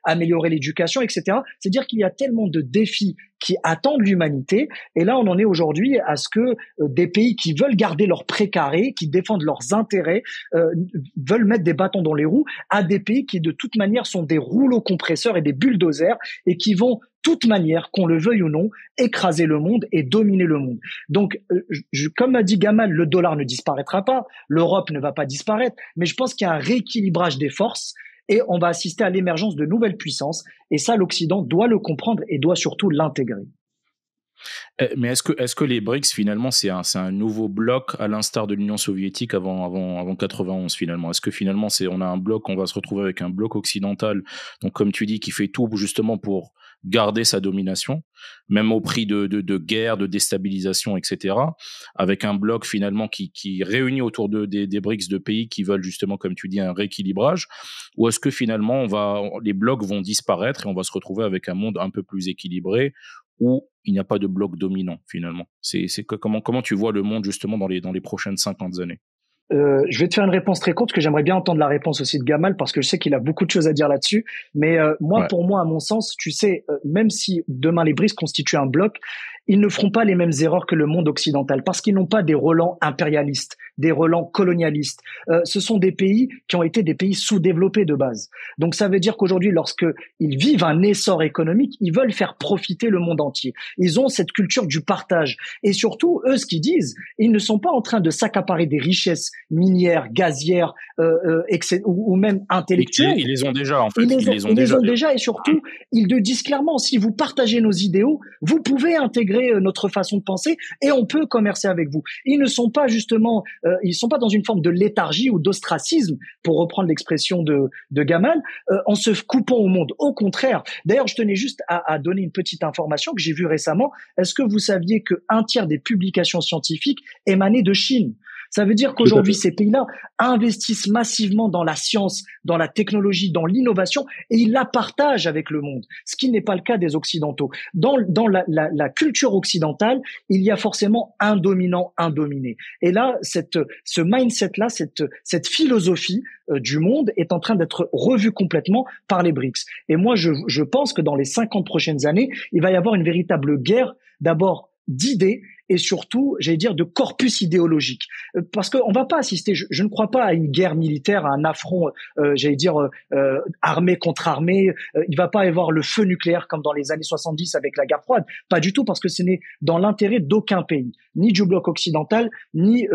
améliorer l'éducation, etc. C'est-à-dire qu'il y a tellement de défis qui attendent l'humanité, et là on en est aujourd'hui à ce que des pays qui veulent garder leur précaré, qui défendent leurs intérêts, veulent mettre des bâtons dans les roues à des pays qui de toute manière sont des rouleaux compresseurs et des bulldozers, et qui vont toute manière, qu'on le veuille ou non, écraser le monde et dominer le monde. Donc, comme a dit Gamal, le dollar ne disparaîtra pas, l'Europe ne va pas disparaître, mais je pense qu'il y a un rééquilibrage des forces et on va assister à l'émergence de nouvelles puissances. Et ça, l'Occident doit le comprendre et doit surtout l'intégrer. Mais est-ce que les BRICS, finalement, c'est un nouveau bloc à l'instar de l'Union soviétique avant 91, finalement? Est-ce que finalement, on a un bloc, on va se retrouver avec un bloc occidental, donc comme tu dis, qui fait tout justement pour garder sa domination, même au prix de guerre, de déstabilisation, etc., avec un bloc finalement qui réunit autour des BRICS de pays qui veulent justement, comme tu dis, un rééquilibrage, ou est-ce que finalement les blocs vont disparaître et on va se retrouver avec un monde un peu plus équilibré où il n'y a pas de bloc dominant finalement? Comment tu vois le monde justement dans les prochaines 50 années? Je vais te faire une réponse très courte, parce que j'aimerais bien entendre la réponse aussi de Gamal, parce que je sais qu'il a beaucoup de choses à dire là-dessus. Mais pour moi, à mon sens, tu sais, même si demain les BRICS constituent un bloc, ils ne feront pas les mêmes erreurs que le monde occidental, parce qu'ils n'ont pas des relents impérialistes, des relents colonialistes. Ce sont des pays qui ont été des pays sous-développés de base. Donc ça veut dire qu'aujourd'hui, lorsqu'ils vivent un essor économique, ils veulent faire profiter le monde entier. Ils ont cette culture du partage. Et surtout, eux, ce qu'ils disent, ils ne sont pas en train de s'accaparer des richesses minières, gazières, ou même intellectuelles. Ils les ont déjà, en fait. Ils les ont déjà, et surtout, ils le disent clairement, si vous partagez nos idéaux, vous pouvez intégrer notre façon de penser et on peut commercer avec vous. Ils ne sont pas justement, ils sont pas dans une forme de léthargie ou d'ostracisme, pour reprendre l'expression de Gamal, en se coupant au monde. Au contraire. D'ailleurs, je tenais juste à donner une petite information que j'ai vue récemment. Est-ce que vous saviez qu'un tiers des publications scientifiques émanaient de Chine? Ça veut dire qu'aujourd'hui, ces pays-là investissent massivement dans la science, dans la technologie, dans l'innovation, et ils la partagent avec le monde, ce qui n'est pas le cas des Occidentaux. Dans la culture occidentale, il y a forcément un dominant, un dominé. Et là, ce mindset-là, cette philosophie du monde est en train d'être revue complètement par les BRICS. Et moi, je pense que dans les 50 prochaines années, il va y avoir une véritable guerre, d'abord d'idées, et surtout, j'allais dire, de corpus idéologique. Parce qu'on va pas assister, je ne crois pas à une guerre militaire, à un affront, armée contre armée. Il va pas y avoir le feu nucléaire comme dans les années 70 avec la guerre froide. Pas du tout, parce que ce n'est dans l'intérêt d'aucun pays, ni du bloc occidental, ni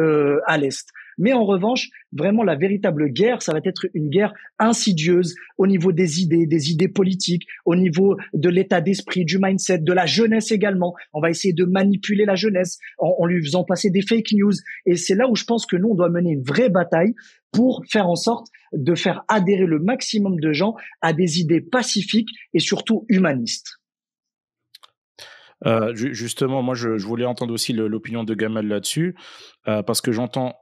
à l'Est. Mais en revanche, vraiment, la véritable guerre, ça va être une guerre insidieuse au niveau des idées politiques, au niveau de l'état d'esprit, du mindset, de la jeunesse également. On va essayer de manipuler la jeunesse en lui faisant passer des fake news. Et c'est là où je pense que nous, on doit mener une vraie bataille pour faire en sorte de faire adhérer le maximum de gens à des idées pacifiques et surtout humanistes. Justement, moi, je voulais entendre aussi l'opinion de Gamal là-dessus, parce que j'entends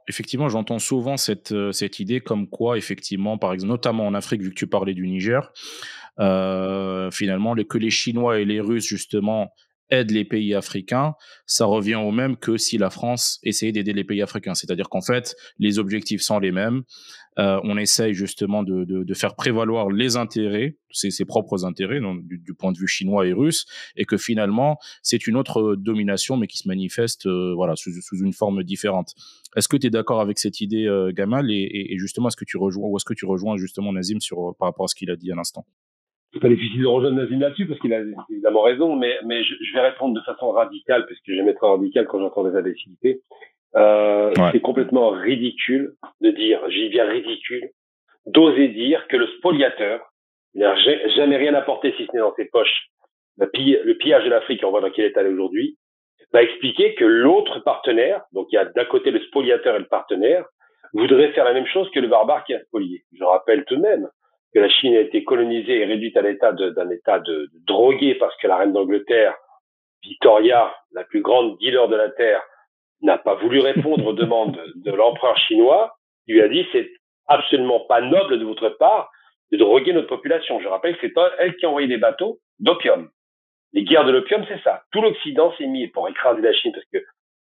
souvent cette idée comme quoi, effectivement, par exemple, notamment en Afrique, vu que tu parlais du Niger, finalement, que les Chinois et les Russes, justement, aide les pays africains, ça revient au même que si la France essayait d'aider les pays africains. C'est-à-dire qu'en fait, les objectifs sont les mêmes. On essaye justement de faire prévaloir les intérêts, ses propres intérêts, donc, du point de vue chinois et russe, et que finalement, c'est une autre domination, mais qui se manifeste sous une forme différente. Est-ce que tu es d'accord avec cette idée, Gamal, et justement, est-ce que tu rejoins justement Nazim par rapport à ce qu'il a dit à l'instant? C'est pas difficile de rejoindre Nazim là-dessus parce qu'il a évidemment raison, mais je vais répondre de façon radicale parce que j'aime être radical quand j'entends des imbécilités. C'est complètement ridicule de dire, j'y viens ridicule, d'oser dire que le spoliateur n'a jamais rien apporté si ce n'est dans ses poches. Le pillage de l'Afrique, on voit dans quel état elle est aujourd'hui, va expliquer que l'autre partenaire, donc il y a d'un côté le spoliateur et le partenaire, voudrait faire la même chose que le barbare qui a spolié. Je rappelle tout de même que la Chine a été colonisée et réduite à l'état d'un état de drogué parce que la reine d'Angleterre, Victoria, la plus grande dealer de la Terre, n'a pas voulu répondre aux demandes de l'empereur chinois. Il lui a dit, c'est absolument pas noble de votre part de droguer notre population. Je rappelle que c'est elle qui a envoyé des bateaux d'opium. Les guerres de l'opium, c'est ça. Tout l'Occident s'est mis pour écraser la Chine parce que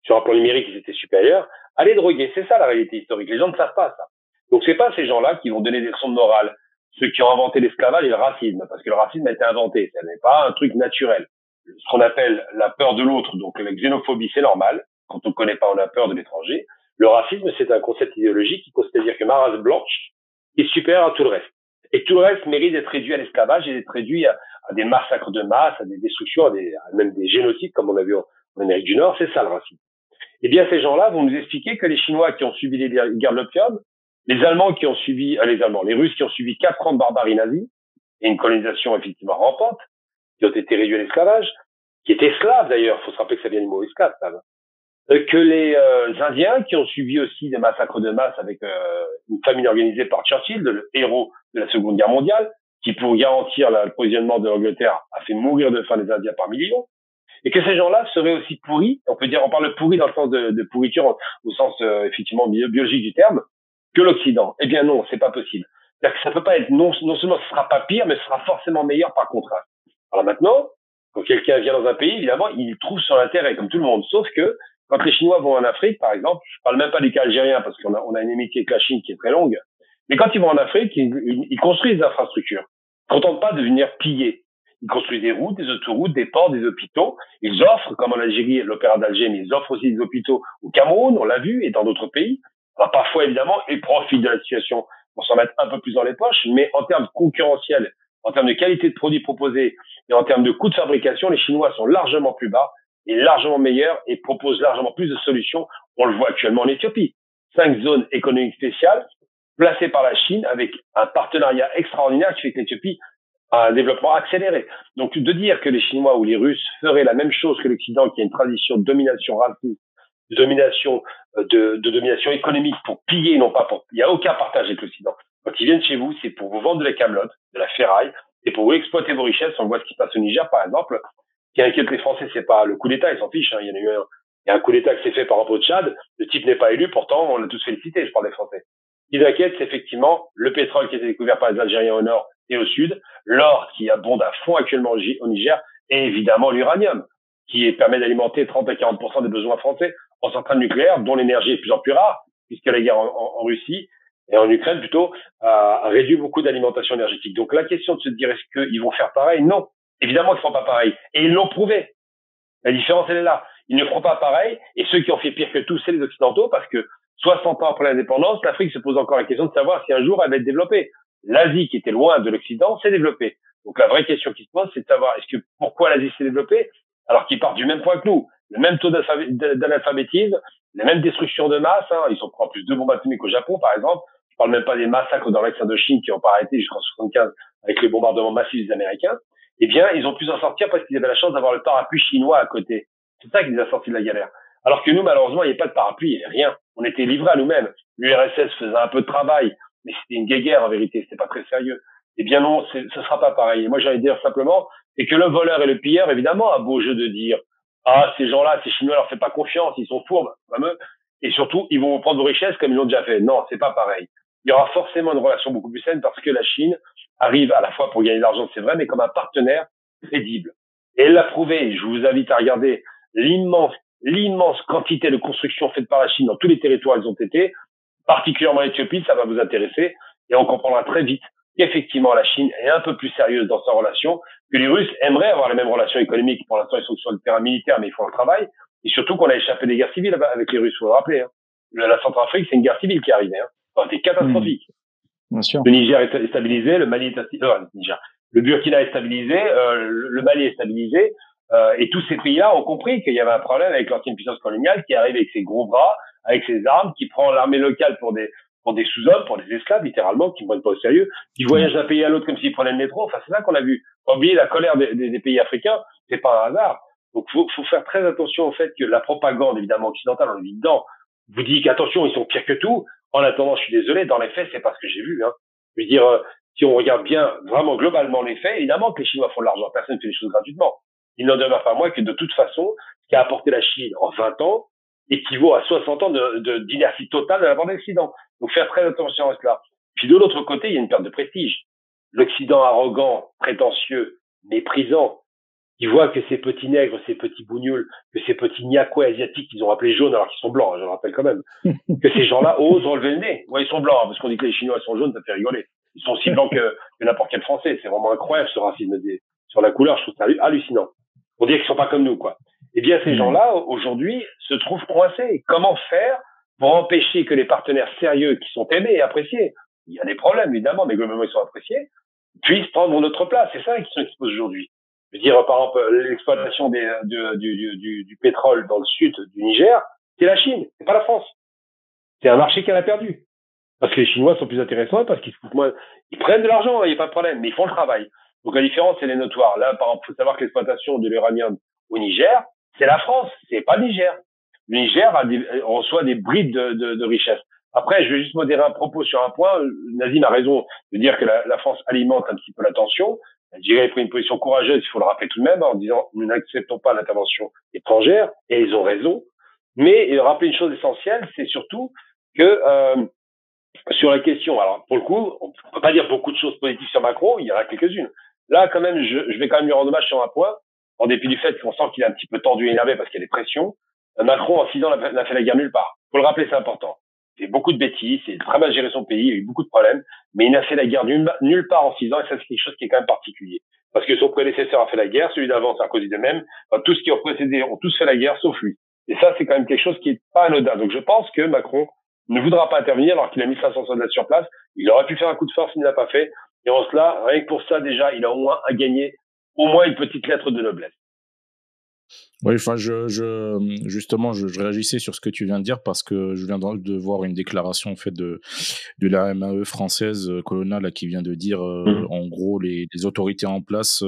sur un plan numérique, ils étaient supérieurs. Allez droguer, c'est ça la réalité historique. Les gens ne savent pas ça. Donc c'est pas ces gens-là qui vont donner des leçons de morale. Ceux qui ont inventé l'esclavage et le racisme, parce que le racisme a été inventé. Ce n'est pas un truc naturel. Ce qu'on appelle la peur de l'autre, donc la xénophobie, c'est normal. Quand on ne connaît pas, on a peur de l'étranger. Le racisme, c'est un concept idéologique qui consiste à dire que ma race blanche est supérieure à tout le reste. Et tout le reste mérite d'être réduit à l'esclavage et d'être réduit à des massacres de masse, à des destructions, à même des génocides, comme on a vu en Amérique du Nord. C'est ça le racisme. Eh bien, ces gens-là vont nous expliquer que les Chinois qui ont subi les guerres de l'opium, les Allemands qui ont subi, les Russes qui ont subi 4 ans de barbarie nazie, et une colonisation effectivement rampante, qui ont été réduits à l'esclavage, qui étaient slaves d'ailleurs, il faut se rappeler que ça vient du mot esclave, que les Indiens qui ont subi aussi des massacres de masse avec une famine organisée par Churchill, le héros de la Seconde Guerre mondiale, qui pour garantir l'approvisionnement de l'Angleterre a fait mourir de faim les Indiens par millions, et que ces gens-là seraient aussi pourris, on parle de pourris dans le sens de pourriture au sens effectivement biologique du terme, que l'Occident. Eh bien non, c'est pas possible. C'est-à-dire que ça peut pas être, non seulement ce sera pas pire, mais ce sera forcément meilleur par contraste. Alors maintenant, quand quelqu'un vient dans un pays, évidemment, il trouve son intérêt, comme tout le monde, sauf que quand les Chinois vont en Afrique, par exemple, je parle même pas du cas algérien parce qu'on a une amitié avec la Chine qui est très longue, mais quand ils vont en Afrique, ils construisent des infrastructures. Ils ne contentent pas de venir piller. Ils construisent des routes, des autoroutes, des ports, des hôpitaux. Ils offrent, comme en Algérie, l'Opéra d'Alger, mais ils offrent aussi des hôpitaux au Cameroun, on l'a vu, et dans d'autres pays. Alors, parfois, évidemment, ils profitent de la situation pour s'en mettre un peu plus dans les poches, mais en termes concurrentiels, en termes de qualité de produits proposés et en termes de coûts de fabrication, les Chinois sont largement plus bas et largement meilleurs et proposent largement plus de solutions. On le voit actuellement en Éthiopie. 5 zones économiques spéciales placées par la Chine avec un partenariat extraordinaire qui fait que l'Éthiopie a un développement accéléré. Donc, de dire que les Chinois ou les Russes feraient la même chose que l'Occident, qui a une tradition de domination raciste, de domination économique pour piller, non pas pour... Il n'y a aucun partage avec l'Occident. Quand ils viennent chez vous, c'est pour vous vendre de la camelote, de la ferraille, et pour vous exploiter vos richesses. On voit ce qui se passe au Niger, par exemple. Ce qui inquiète les Français, c'est pas le coup d'État, ils s'en fichent. Il y a un coup d'État qui s'est fait par rapport au Tchad. Le type n'est pas élu, pourtant, on l'a tous félicité, je parle des Français. Ce qui les inquiète, c'est effectivement le pétrole qui a été découvert par les Algériens au nord et au sud, l'or qui abonde à fond actuellement au Niger, et évidemment l'uranium, qui permet d'alimenter 30 à 40% des besoins français en centrales nucléaires, dont l'énergie est de plus en plus rare, puisque la guerre en Russie et en Ukraine plutôt a réduit beaucoup d'alimentation énergétique. Donc la question de se dire est-ce qu'ils vont faire pareil? Non, évidemment qu'ils ne font pas pareil, et ils l'ont prouvé. La différence elle est là. Ils ne feront pas pareil, et ceux qui ont fait pire que tout, c'est les Occidentaux, parce que 60 ans après l'indépendance, l'Afrique se pose encore la question de savoir si un jour elle va être développée. L'Asie, qui était loin de l'Occident, s'est développée. Donc la vraie question qui se pose, c'est de savoir pourquoi l'Asie s'est développée alors qu'ils partent du même point que nous, le même taux d'analphabétisme, les mêmes destructions de masse. Ils sont en plus 2 bombes atomiques au Japon, par exemple. Je parle même pas des massacres dans l'ex-Indochine qui n'ont pas arrêté jusqu'en 75 avec les bombardements massifs des Américains. Eh bien, ils ont pu s'en sortir parce qu'ils avaient la chance d'avoir le parapluie chinois à côté. C'est ça qui les a sortis de la galère. Alors que nous, malheureusement, il n'y a pas de parapluie, il n'y a rien. On était livrés à nous-mêmes. L'URSS faisait un peu de travail, mais c'était une guéguerre en vérité, c'était pas très sérieux. Eh bien non, ce sera pas pareil. Et moi, j'ai envie de dire simplement, c'est que le voleur et le pilleur, évidemment, a beau jeu de dire ces gens-là, ces Chinois, leur fait pas confiance, ils sont fourbes, fameux, et surtout, ils vont prendre vos richesses comme ils l'ont déjà fait. Non, c'est pas pareil. Il y aura forcément une relation beaucoup plus saine parce que la Chine arrive à la fois pour gagner de l'argent, c'est vrai, mais comme un partenaire crédible. Et elle l'a prouvé. Je vous invite à regarder l'immense quantité de constructions faites par la Chine dans tous les territoires où ils ont été, particulièrement l'Éthiopie, ça va vous intéresser. Et on comprendra très vite qu'effectivement la Chine est un peu plus sérieuse dans sa relation, que les Russes aimeraient avoir les mêmes relations économiques. Pour l'instant, ils sont sur le terrain militaire, mais ils font le travail. Et surtout qu'on a échappé des guerres civiles avec les Russes, faut le rappeler. Hein. La Centrafrique, c'est une guerre civile qui est arrivée. Hein. C'était catastrophique. Bien sûr. Le Niger est stabilisé, le Mali est stabilisé, le Burkina est stabilisé, le Mali est stabilisé, et tous ces pays-là ont compris qu'il y avait un problème avec l'ancienne puissance coloniale qui arrive avec ses gros bras, avec ses armes, qui prend l'armée locale pour des sous-hommes, pour des esclaves, littéralement, qui ne prennent pas au sérieux, qui voyagent d'un pays à l'autre comme s'ils prenaient le métro. Enfin, c'est ça qu'on a vu. Faut oublier la colère des pays africains, c'est pas un hasard. Donc, faut faire très attention au fait que la propagande, évidemment, occidentale, on est dedans, vous dit qu'attention, ils sont pires que tout. En attendant, je suis désolé, dans les faits, c'est pas ce que j'ai vu. Hein. Je veux dire, si on regarde bien, vraiment globalement les faits, évidemment que les Chinois font de l'argent. Personne ne fait les choses gratuitement. Il n'en demeure pas moins que de toute façon, ce qu'a apporté la Chine en 20 ans équivaut à 60 ans d'inertie totale de la part de l'Occident. Donc faire très attention à cela. Puis de l'autre côté, il y a une perte de prestige. L'Occident arrogant, prétentieux, méprisant, qui voit que ces petits nègres, ces petits bougnoules, que ces petits niaquais asiatiques qu'ils ont appelés jaunes alors qu'ils sont blancs, je le rappelle quand même, que ces gens-là osent relever le nez. Ouais, ils sont blancs, hein, parce qu'on dit que les Chinois sont jaunes, ça fait rigoler. Ils sont aussi blancs que n'importe quel Français. C'est vraiment incroyable ce racisme sur la couleur. Je trouve ça hallucinant. Pour dire qu'ils sont pas comme nous, quoi. Eh bien, ces gens-là, aujourd'hui, se trouvent coincés. Comment faire pour empêcher que les partenaires sérieux qui sont aimés et appréciés, il y a des problèmes, évidemment, mais globalement, ils sont appréciés, puissent prendre notre place. C'est ça la question qui se pose aujourd'hui. Je veux dire, par exemple, l'exploitation du pétrole dans le sud du Niger, c'est la Chine, c'est pas la France. C'est un marché qu'elle a perdu. Parce que les Chinois sont plus intéressants, parce qu'ils se foutent moins, ils prennent de l'argent, il n'y a pas de problème, mais ils font le travail. Donc la différence, elle est notoire. Là, par exemple, il faut savoir que l'exploitation de l'uranium au Niger, c'est la France, c'est pas le Niger. Le Niger reçoit des brides de richesse. Après, je vais juste modérer un propos sur un point. Nazim a raison de dire que la France alimente un petit peu la tension. L'Algérie a pris une position courageuse, il faut le rappeler tout de même, en disant nous n'acceptons pas l'intervention étrangère, et ils ont raison. Mais rappeler une chose essentielle, c'est surtout que sur la question, alors pour le coup, on peut pas dire beaucoup de choses positives sur Macron, il y en a quelques-unes. Là, quand même, je vais quand même lui rendre hommage sur un point, en dépit du fait qu'on sent qu'il est un petit peu tendu et énervé parce qu'il y a des pressions. Macron, en 6 ans, n'a fait la guerre nulle part. Faut le rappeler, c'est important. C'est beaucoup de bêtises, c'est très mal géré son pays, il y a eu beaucoup de problèmes, mais il n'a fait la guerre nulle part en 6 ans, et ça, c'est quelque chose qui est quand même particulier. Parce que son prédécesseur a fait la guerre, celui d'avant, Sarkozy de même, enfin, tous ceux qui ont précédé ont tous fait la guerre, sauf lui. Et ça, c'est quand même quelque chose qui est pas anodin. Donc, je pense que Macron ne voudra pas intervenir alors qu'il a mis 500 soldats sur place. Il aurait pu faire un coup de force, il ne l'a pas fait. Et en cela, rien que pour ça, déjà, il a au moins à gagner au moins une petite lettre de noblesse. Oui, enfin, justement, je réagissais sur ce que tu viens de dire parce que je viens de voir une déclaration en fait de la MAE française, Colonna, là, qui vient de dire, en gros, les autorités en place,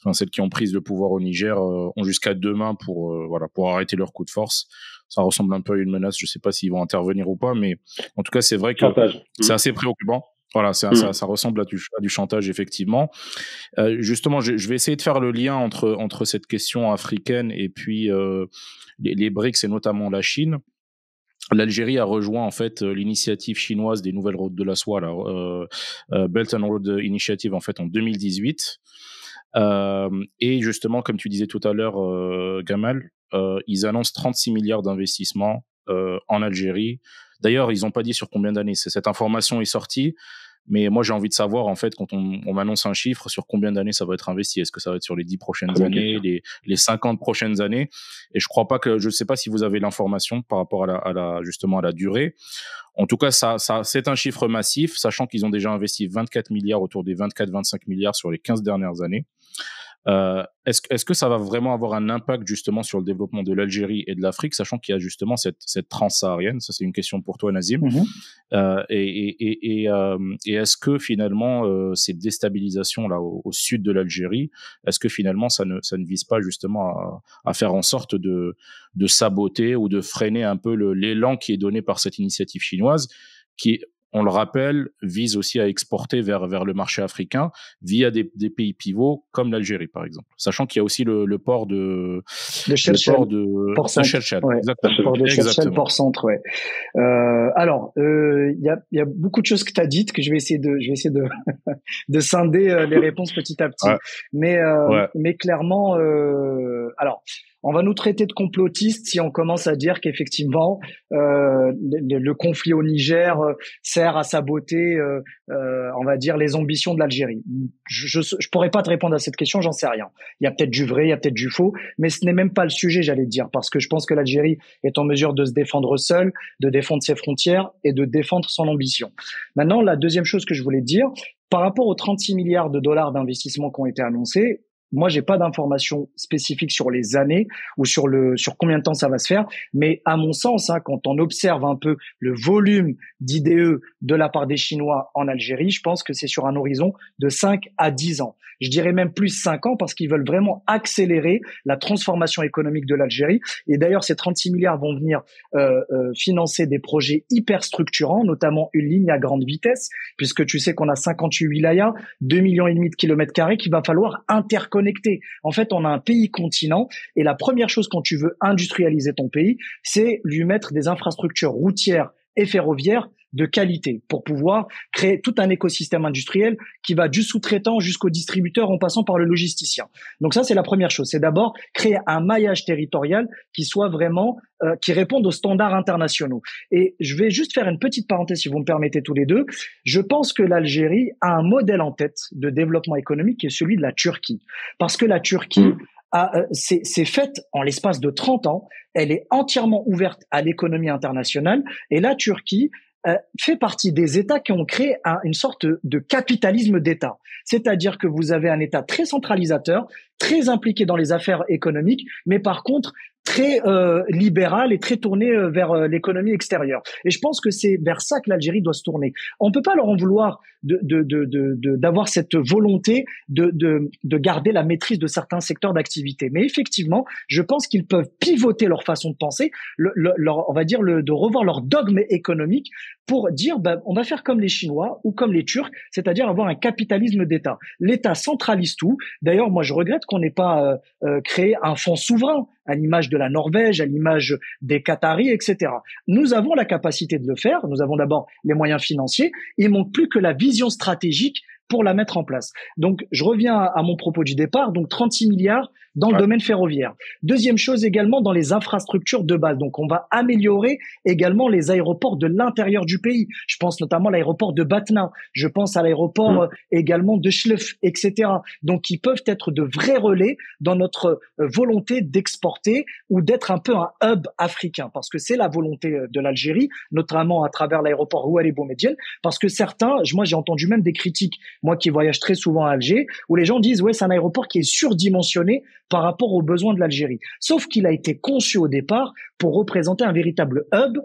enfin, celles qui ont pris le pouvoir au Niger, ont jusqu'à demain pour arrêter leur coup de force. Ça ressemble un peu à une menace. Je sais pas s'ils vont intervenir ou pas, mais en tout cas, c'est vrai que c'est assez préoccupant. Voilà, ça ressemble à du chantage, effectivement. Justement, je vais essayer de faire le lien entre cette question africaine et puis les BRICS et notamment la Chine. L'Algérie a rejoint en fait l'initiative chinoise des nouvelles routes de la soie, Belt and Road Initiative, en fait en 2018. Et justement, comme tu disais tout à l'heure, Gamal, ils annoncent 36 milliards d'investissements en Algérie. D'ailleurs, ils n'ont pas dit sur combien d'années. Cette information est sortie, mais moi j'ai envie de savoir en fait quand on m'annonce un chiffre, sur combien d'années ça va être investi. Est-ce que ça va être sur les 10 prochaines années, les 50 prochaines années? Et je crois pas que, je sais pas si vous avez l'information par rapport justement à la durée. En tout cas, ça c'est un chiffre massif, sachant qu'ils ont déjà investi 24 milliards, autour des 24-25 milliards sur les 15 dernières années. Est-ce que ça va vraiment avoir un impact justement sur le développement de l'Algérie et de l'Afrique, sachant qu'il y a justement cette transsaharienne? Ça, c'est une question pour toi, Nazim. Et est-ce que finalement cette déstabilisation là au sud de l'Algérie, est-ce que finalement ça ne vise pas justement à faire en sorte de saboter ou de freiner un peu l'élan qui est donné par cette initiative chinoise, qui, on le rappelle, vise aussi à exporter vers le marché africain via des pays pivots comme l'Algérie, par exemple. Sachant qu'il y a aussi le port de Chefchaouen. Port Centre, ouais. Exactement. Port de Chefchaouen, port Centre, ouais. Alors, il y a beaucoup de choses que tu as dites que je vais essayer de de scinder les réponses petit à petit. Ouais. Mais clairement, alors, on va nous traiter de complotistes si on commence à dire qu'effectivement le conflit au Niger sert à saboter, on va dire, les ambitions de l'Algérie. Je pourrais pas te répondre à cette question, j'en sais rien. Il y a peut-être du vrai, il y a peut-être du faux, mais ce n'est même pas le sujet, j'allais dire, parce que je pense que l'Algérie est en mesure de se défendre seule, de défendre ses frontières et de défendre son ambition. Maintenant, la deuxième chose que je voulais te dire, par rapport aux 36 milliards de dollars d'investissement qui ont été annoncés, moi, j'ai pas d'informations spécifiques sur les années ou sur combien de temps ça va se faire. Mais à mon sens, quand on observe un peu le volume d'IDE de la part des Chinois en Algérie, je pense que c'est sur un horizon de 5 à 10 ans. Je dirais même plus 5 ans parce qu'ils veulent vraiment accélérer la transformation économique de l'Algérie. Et d'ailleurs, ces 36 milliards vont venir financer des projets hyper structurants, notamment une ligne à grande vitesse, puisque tu sais qu'on a 58 wilayas, 2,5 millions de kilomètres carrés qu'il va falloir interconnecter. En fait, on a un pays continent et la première chose quand tu veux industrialiser ton pays, c'est lui mettre des infrastructures routières et ferroviaires de qualité pour pouvoir créer tout un écosystème industriel qui va du sous-traitant jusqu'au distributeur en passant par le logisticien. Donc ça, c'est la première chose. C'est d'abord créer un maillage territorial qui soit vraiment, qui réponde aux standards internationaux. Et je vais juste faire une petite parenthèse, si vous me permettez tous les deux. Je pense que l'Algérie a un modèle en tête de développement économique qui est celui de la Turquie. Parce que la Turquie c'est faite en l'espace de 30 ans. Elle est entièrement ouverte à l'économie internationale. Et la Turquie fait partie des États qui ont créé une sorte de capitalisme d'État. C'est-à-dire que vous avez un État très centralisateur, très impliqué dans les affaires économiques, mais par contre très libéral et très tourné vers l'économie extérieure. Et je pense que c'est vers ça que l'Algérie doit se tourner. On peut pas leur en vouloir d'avoir cette volonté de garder la maîtrise de certains secteurs d'activité. Mais effectivement, je pense qu'ils peuvent pivoter leur façon de penser, on va dire de revoir leur dogme économique pour dire on va faire comme les Chinois ou comme les Turcs, c'est-à-dire avoir un capitalisme d'État. L'État centralise tout. D'ailleurs, moi, je regrette qu'on n'ait pas créé un fonds souverain à l'image de la Norvège, à l'image des Qataris, etc. Nous avons la capacité de le faire. Nous avons d'abord les moyens financiers. Il manque plus que la vision stratégique pour la mettre en place. Donc, je reviens à mon propos du départ. Donc, 36 milliards dans le domaine ferroviaire. Deuxième chose également dans les infrastructures de base. Donc, on va améliorer également les aéroports de l'intérieur du pays. Je pense notamment à l'aéroport de Batna. Je pense à l'aéroport également de Chlef, etc. Donc, ils peuvent être de vrais relais dans notre volonté d'exporter ou d'être un peu un hub africain. Parce que c'est la volonté de l'Algérie, notamment à travers l'aéroport Rouhari Boumedienne. Parce que certains, moi, j'ai entendu même des critiques, moi qui voyage très souvent à Alger, où les gens disent, ouais, c'est un aéroport qui est surdimensionné par rapport aux besoins de l'Algérie. Sauf qu'il a été conçu au départ pour représenter un véritable hub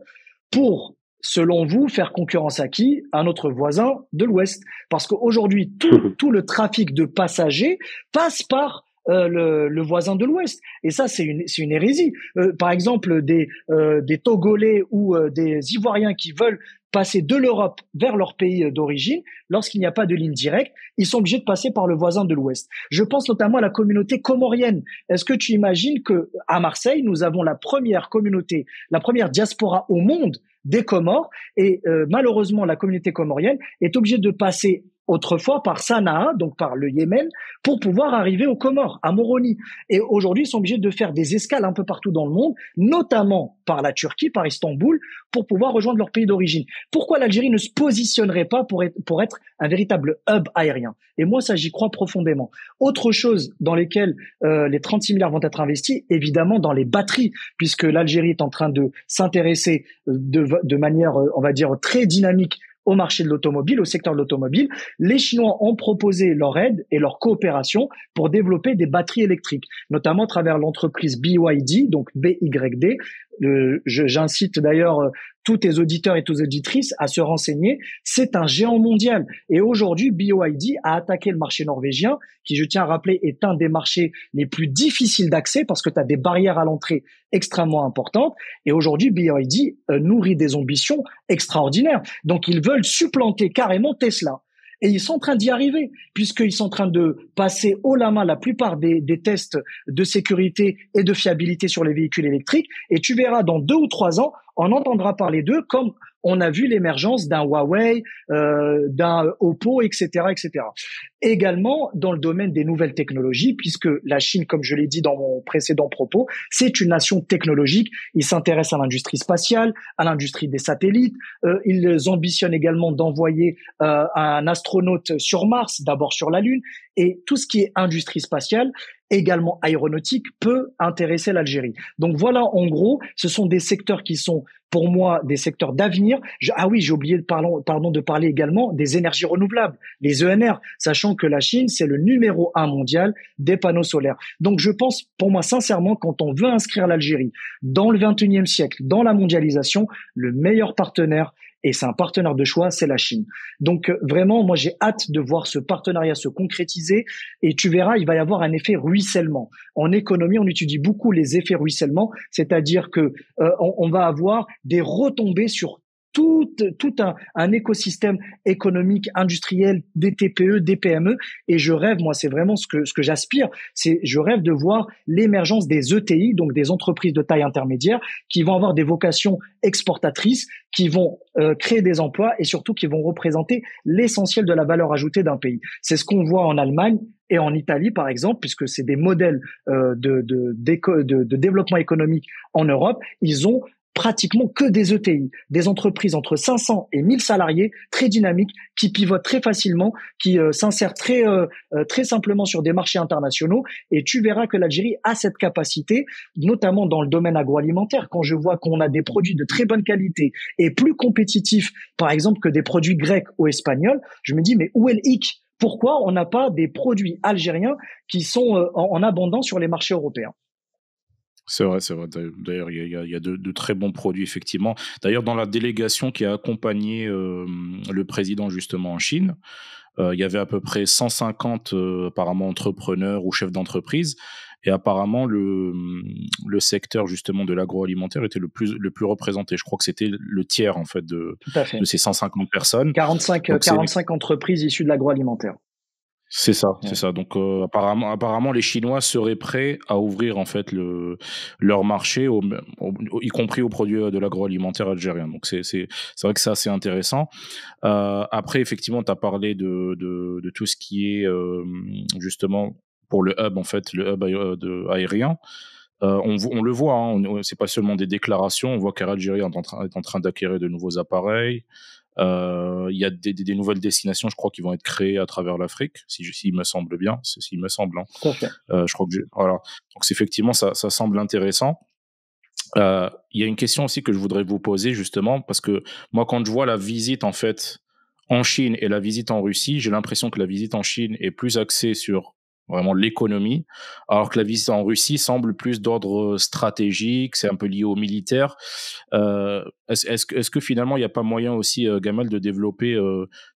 pour, selon vous, faire concurrence à qui? À notre voisin de l'Ouest. Parce qu'aujourd'hui, tout le trafic de passagers passe par le voisin de l'Ouest. Et ça, c'est une hérésie. Par exemple, des Togolais ou des Ivoiriens qui veulent passer de l'Europe vers leur pays d'origine, lorsqu'il n'y a pas de ligne directe, ils sont obligés de passer par le voisin de l'Ouest. Je pense notamment à la communauté comorienne. Est-ce que tu imagines que à Marseille, nous avons la première communauté, la première diaspora au monde des Comores, et malheureusement, la communauté comorienne est obligée de passer autrefois par Sanaa, donc par le Yémen, pour pouvoir arriver aux Comores, à Moroni. Et aujourd'hui, ils sont obligés de faire des escales un peu partout dans le monde, notamment par la Turquie, par Istanbul, pour pouvoir rejoindre leur pays d'origine. Pourquoi l'Algérie ne se positionnerait pas pour être un véritable hub aérien? Et moi, ça, j'y crois profondément. Autre chose dans lesquelles les 36 milliards vont être investis, évidemment dans les batteries, puisque l'Algérie est en train de s'intéresser de manière, on va dire, très dynamique au marché de l'automobile, au secteur de l'automobile. Les Chinois ont proposé leur aide et leur coopération pour développer des batteries électriques, notamment à travers l'entreprise BYD, donc BYD. J'incite d'ailleurs tous tes auditeurs et toutes les auditrices à se renseigner. C'est un géant mondial. Et aujourd'hui, BYD a attaqué le marché norvégien, qui, je tiens à rappeler, est un des marchés les plus difficiles d'accès parce que tu as des barrières à l'entrée extrêmement importantes. Et aujourd'hui, BYD nourrit des ambitions extraordinaires. Donc, ils veulent supplanter carrément Tesla. Et ils sont en train d'y arriver, puisqu'ils sont en train de passer haut la main la plupart des tests de sécurité et de fiabilité sur les véhicules électriques. Et tu verras, dans 2 ou 3 ans, on entendra parler d'eux comme on a vu l'émergence d'un Huawei, d'un Oppo, etc., etc. Également dans le domaine des nouvelles technologies, puisque la Chine, comme je l'ai dit dans mon précédent propos, c'est une nation technologique. Ils s'intéressent à l'industrie spatiale, à l'industrie des satellites. Ils ambitionnent également d'envoyer un astronaute sur Mars, d'abord sur la Lune, et tout ce qui est industrie spatiale, également aéronautique, peut intéresser l'Algérie. Donc voilà, en gros, ce sont des secteurs qui sont pour moi des secteurs d'avenir. Ah oui, j'ai oublié de parler également des énergies renouvelables, les ENR, sachant que la Chine, c'est le numéro 1 mondial des panneaux solaires. Donc je pense, pour moi, sincèrement, quand on veut inscrire l'Algérie dans le 21e siècle, dans la mondialisation, le meilleur partenaire, et c'est un partenaire de choix, c'est la Chine. Donc vraiment, moi j'ai hâte de voir ce partenariat se concrétiser et tu verras, il va y avoir un effet ruissellement. En économie, on étudie beaucoup les effets ruissellement, c'est-à-dire que on va avoir des retombées sur tout un écosystème économique, industriel, des TPE, des PME. Et je rêve, moi, c'est vraiment ce que j'aspire, je rêve de voir l'émergence des ETI, donc des entreprises de taille intermédiaire, qui vont avoir des vocations exportatrices, qui vont créer des emplois et surtout qui vont représenter l'essentiel de la valeur ajoutée d'un pays. C'est ce qu'on voit en Allemagne et en Italie, par exemple, puisque c'est des modèles de développement économique en Europe. Ils ont pratiquement que des ETI, des entreprises entre 500 et 1000 salariés, très dynamiques, qui pivotent très facilement, qui s'insèrent très simplement sur des marchés internationaux. Et tu verras que l'Algérie a cette capacité, notamment dans le domaine agroalimentaire. Quand je vois qu'on a des produits de très bonne qualité et plus compétitifs, par exemple, que des produits grecs ou espagnols, je me dis, mais où est le hic ? Pourquoi on n'a pas des produits algériens qui sont en abondance sur les marchés européens ? C'est vrai, c'est vrai. D'ailleurs, il y a de très bons produits, effectivement. D'ailleurs, dans la délégation qui a accompagné le président, justement, en Chine, il y avait à peu près 150, apparemment, entrepreneurs ou chefs d'entreprise. Et apparemment, le secteur, justement, de l'agroalimentaire était le plus représenté. Je crois que c'était le tiers, en fait, de ces 150 personnes. 45 entreprises issues de l'agroalimentaire. C'est ça, c'est ça. Donc apparemment les Chinois seraient prêts à ouvrir en fait leur marché, y compris aux produits de l'agroalimentaire algérien. Donc c'est vrai que c'est assez intéressant. Après effectivement, tu as parlé de tout ce qui est justement pour le hub en fait, le hub aérien. On le voit, hein, c'est pas seulement des déclarations. On voit qu'Air Algérie est en train d'acquérir de nouveaux appareils. Il y a des nouvelles destinations, je crois, qui vont être créées à travers l'Afrique, s'il me semble bien, s'il me semble. Hein. Tout à fait. Je crois que voilà. Donc effectivement, ça semble intéressant. Il y a une question aussi que je voudrais vous poser justement, parce que moi, quand je vois la visite en fait en Chine et la visite en Russie, j'ai l'impression que la visite en Chine est plus axée sur vraiment l'économie, alors que la visite en Russie semble plus d'ordre stratégique, c'est un peu lié au militaire. Est-ce que finalement il n'y a pas moyen aussi, Gamal, de développer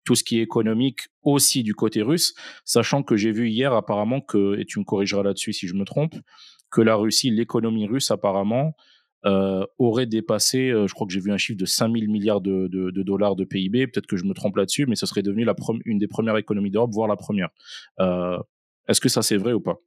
tout ce qui est économique aussi du côté russe, sachant que j'ai vu hier apparemment que, et tu me corrigeras là-dessus si je me trompe, que la Russie, l'économie russe apparemment aurait dépassé, je crois que j'ai vu un chiffre de 5 000 milliards de dollars de PIB, peut-être que je me trompe là-dessus, mais ce serait devenu une des premières économies d'Europe, voire la première. Est-ce que ça c'est vrai ou pas ?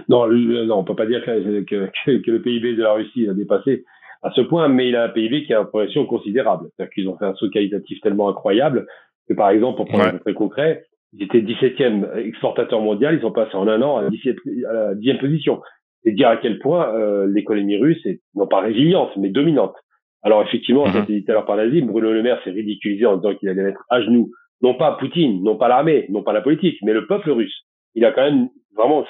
Non, on peut pas dire que le PIB de la Russie a dépassé à ce point, mais il a un PIB qui a une progression considérable. C'est-à-dire qu'ils ont fait un saut qualitatif tellement incroyable que, par exemple, pour prendre un très concret, ils étaient 17e exportateur mondial, ils sont passés en un an à la 10e position. C'est dire à quel point l'économie russe est non pas résiliente, mais dominante. Alors effectivement, ça a été dit tout à l'heure par Nazim, Bruno Le Maire s'est ridiculisé en disant qu'il allait mettre à genoux, non pas Poutine, non pas l'armée, non pas la politique, mais le peuple russe. Il a quand même vraiment,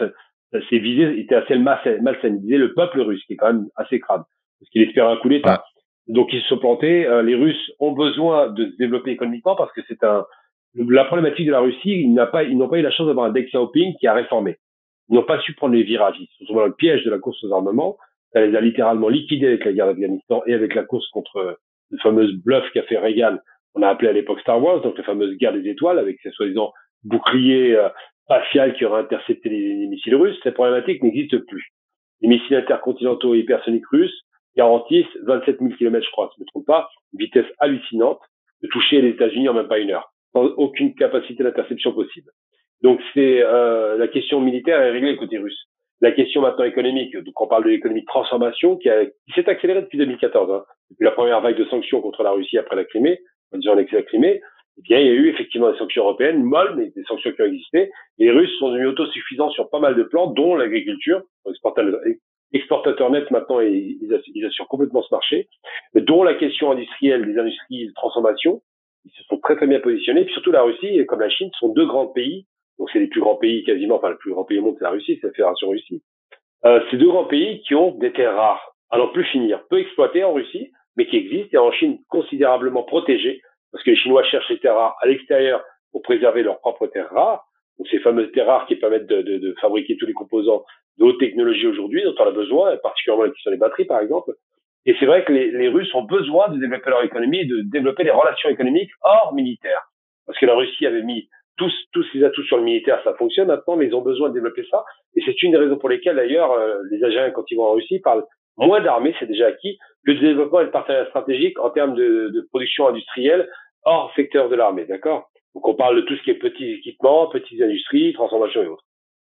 ses visées étaient assez malsaines. Il disait le peuple russe, qui est quand même assez crade, parce qu'il espérait un coup d'État. Donc ils se sont plantés. Les Russes ont besoin de se développer économiquement parce que la problématique de la Russie, ils n'ont pas eu la chance d'avoir un Deng Xiaoping qui a réformé. Ils n'ont pas su prendre les virages. Ils se sont dans le piège de la course aux armements. Ça les a littéralement liquidés avec la guerre d'Afghanistan et avec la course contre le fameux bluff qu'a fait Reagan, on a appelé à l'époque Star Wars, donc la fameuse guerre des étoiles, avec ses soi-disant boucliers spatial qui auraient intercepté les missiles russes. Cette problématique n'existe plus. Les missiles intercontinentaux et hypersoniques russes garantissent 27 000 km, je crois, si je ne me trompe pas, une vitesse hallucinante de toucher les États-Unis en même pas une heure, sans aucune capacité d'interception possible. Donc la question militaire est réglée côté russe. La question maintenant économique, donc on parle de l'économie de transformation qui s'est accélérée depuis 2014, hein, depuis la première vague de sanctions contre la Russie après la Crimée, en disant l'excès de la Crimée. Eh bien, il y a eu effectivement des sanctions européennes, molles, mais des sanctions qui ont existé. Et les Russes sont devenus autosuffisants sur pas mal de plans, dont l'agriculture. Exportateurs nets maintenant, ils assurent complètement ce marché, dont la question industrielle, des industries de transformation. Ils se sont très très bien positionnés. Puis surtout la Russie, comme la Chine, sont deux grands pays. Donc c'est les plus grands pays quasiment, enfin le plus grand pays au monde, c'est la Russie, c'est la Fédération Russie. Ces deux grands pays qui ont des terres rares, à n'en plus finir, peu exploitées en Russie, mais qui existent, et en Chine considérablement protégées, parce que les Chinois cherchent les terres rares à l'extérieur pour préserver leurs propres terres rares. Donc ces fameuses terres rares qui permettent de fabriquer tous les composants de haute technologie aujourd'hui dont on a besoin, particulièrement la question des batteries par exemple. Et c'est vrai que les Russes ont besoin de développer leur économie et de développer les relations économiques hors militaire. Parce que la Russie avait mis tous ses atouts sur le militaire, ça fonctionne maintenant, mais ils ont besoin de développer ça. Et c'est une des raisons pour lesquelles, d'ailleurs, les Algériens, quand ils vont en Russie, parlent moins d'armée, c'est déjà acquis, que de développement et de partenariat stratégique en termes de production industrielle hors secteur de l'armée, d'accord? Donc on parle de tout ce qui est petits équipements, petites industries, transformation et autres.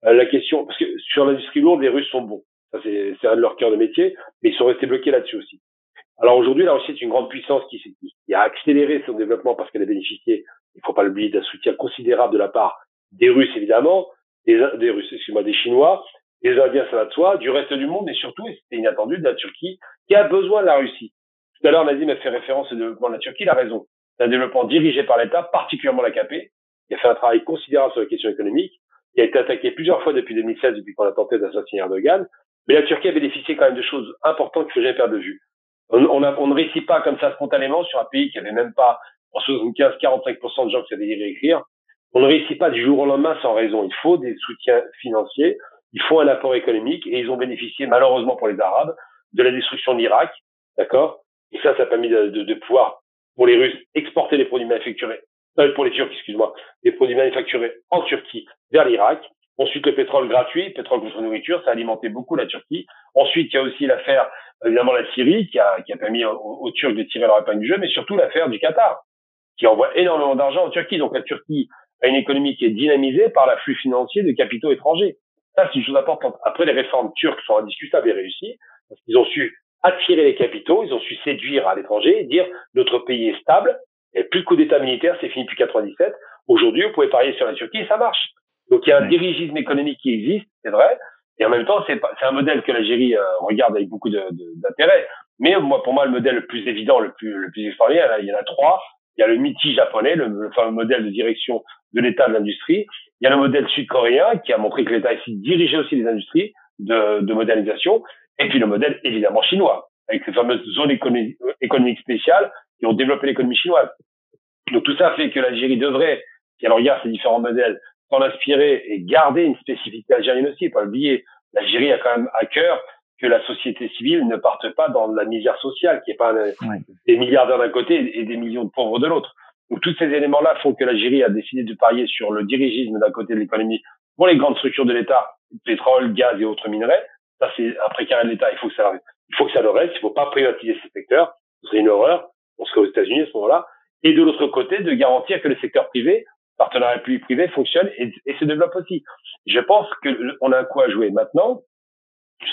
La question, parce que sur l'industrie lourde, les Russes sont bons. Ça, c'est un de leurs cœurs de métier, mais ils sont restés bloqués là-dessus aussi. Alors aujourd'hui, la Russie est une grande puissance qui a accéléré son développement parce qu'elle a bénéficié, il faut pas l'oublier, d'un soutien considérable de la part des Russes évidemment, des Chinois, des Indiens, ça va de soi, du reste du monde et surtout, et c'était inattendu, de la Turquie qui a besoin de la Russie. Tout à l'heure, Nazim a fait référence au développement de la Turquie, il a raison. C'est un développement dirigé par l'État, particulièrement l'AKP, qui a fait un travail considérable sur les questions économiques, qui a été attaqué plusieurs fois depuis 2016, depuis qu'on a tenté d'assassiner Erdogan. Mais la Turquie a bénéficié quand même de choses importantes qu'il faut jamais perdre de vue. On ne réussit pas comme ça spontanément sur un pays qui avait même pas, en 75-45% de gens qui savaient lire et écrire. On ne réussit pas du jour au lendemain sans raison. Il faut des soutiens financiers, il faut un apport économique, et ils ont bénéficié, malheureusement pour les Arabes, de la destruction de l'Irak, d'accord? Et ça a permis de pouvoir, pour les Russes, exporter les produits manufacturés, pour les Turcs, excuse-moi, les produits manufacturés en Turquie vers l'Irak. Ensuite, le pétrole gratuit, pétrole contre nourriture, ça a alimenté beaucoup la Turquie. Ensuite, il y a aussi l'affaire, évidemment, la Syrie, qui a permis aux Turcs de tirer leur épingle du jeu, mais surtout l'affaire du Qatar, qui envoie énormément d'argent en Turquie. Donc la Turquie a une économie qui est dynamisée par l'afflux financier de capitaux étrangers. Ça, c'est une chose importante. Après, les réformes turques sont indiscutables et réussies, parce qu'ils ont su attirer les capitaux, ils ont su séduire à l'étranger et dire notre pays est stable, il n'y a plus de coup d'État militaire, c'est fini depuis 97. Aujourd'hui, vous pouvez parier sur la Turquie et ça marche. Donc il y a un dirigisme économique qui existe, c'est vrai, et en même temps, c'est un modèle que l'Algérie regarde avec beaucoup d'intérêt. Mais pour moi, le modèle le plus évident, le plus extraordinaire, il y en a trois. Il y a le MITI japonais, le fameux modèle de direction de l'État de l'industrie. Il y a le modèle sud-coréen qui a montré que l'État ici dirigeait aussi les industries de modernisation. Et puis le modèle évidemment chinois, avec ces fameuses zones économiques spéciales qui ont développé l'économie chinoise. Donc tout ça fait que l'Algérie devrait, si elle regarde ces différents modèles, s'en inspirer et garder une spécificité algérienne aussi. Pas oublier, l'Algérie a quand même à cœur que la société civile ne parte pas dans la misère sociale, qu'il n'y ait pas des milliardaires d'un côté et des millions de pauvres de l'autre. Donc tous ces éléments-là font que l'Algérie a décidé de parier sur le dirigisme d'un côté de l'économie pour les grandes structures de l'État, pétrole, gaz et autres minerais. Ça, c'est un précaré de l'État. Il faut que ça le reste. Il ne faut pas privatiser ces secteurs. Ce serait une horreur. On serait aux États-Unis à ce moment-là. Et de l'autre côté, de garantir que le secteur privé, partenariat public-privé, fonctionne et se développe aussi. Je pense qu'on a un coup à jouer maintenant.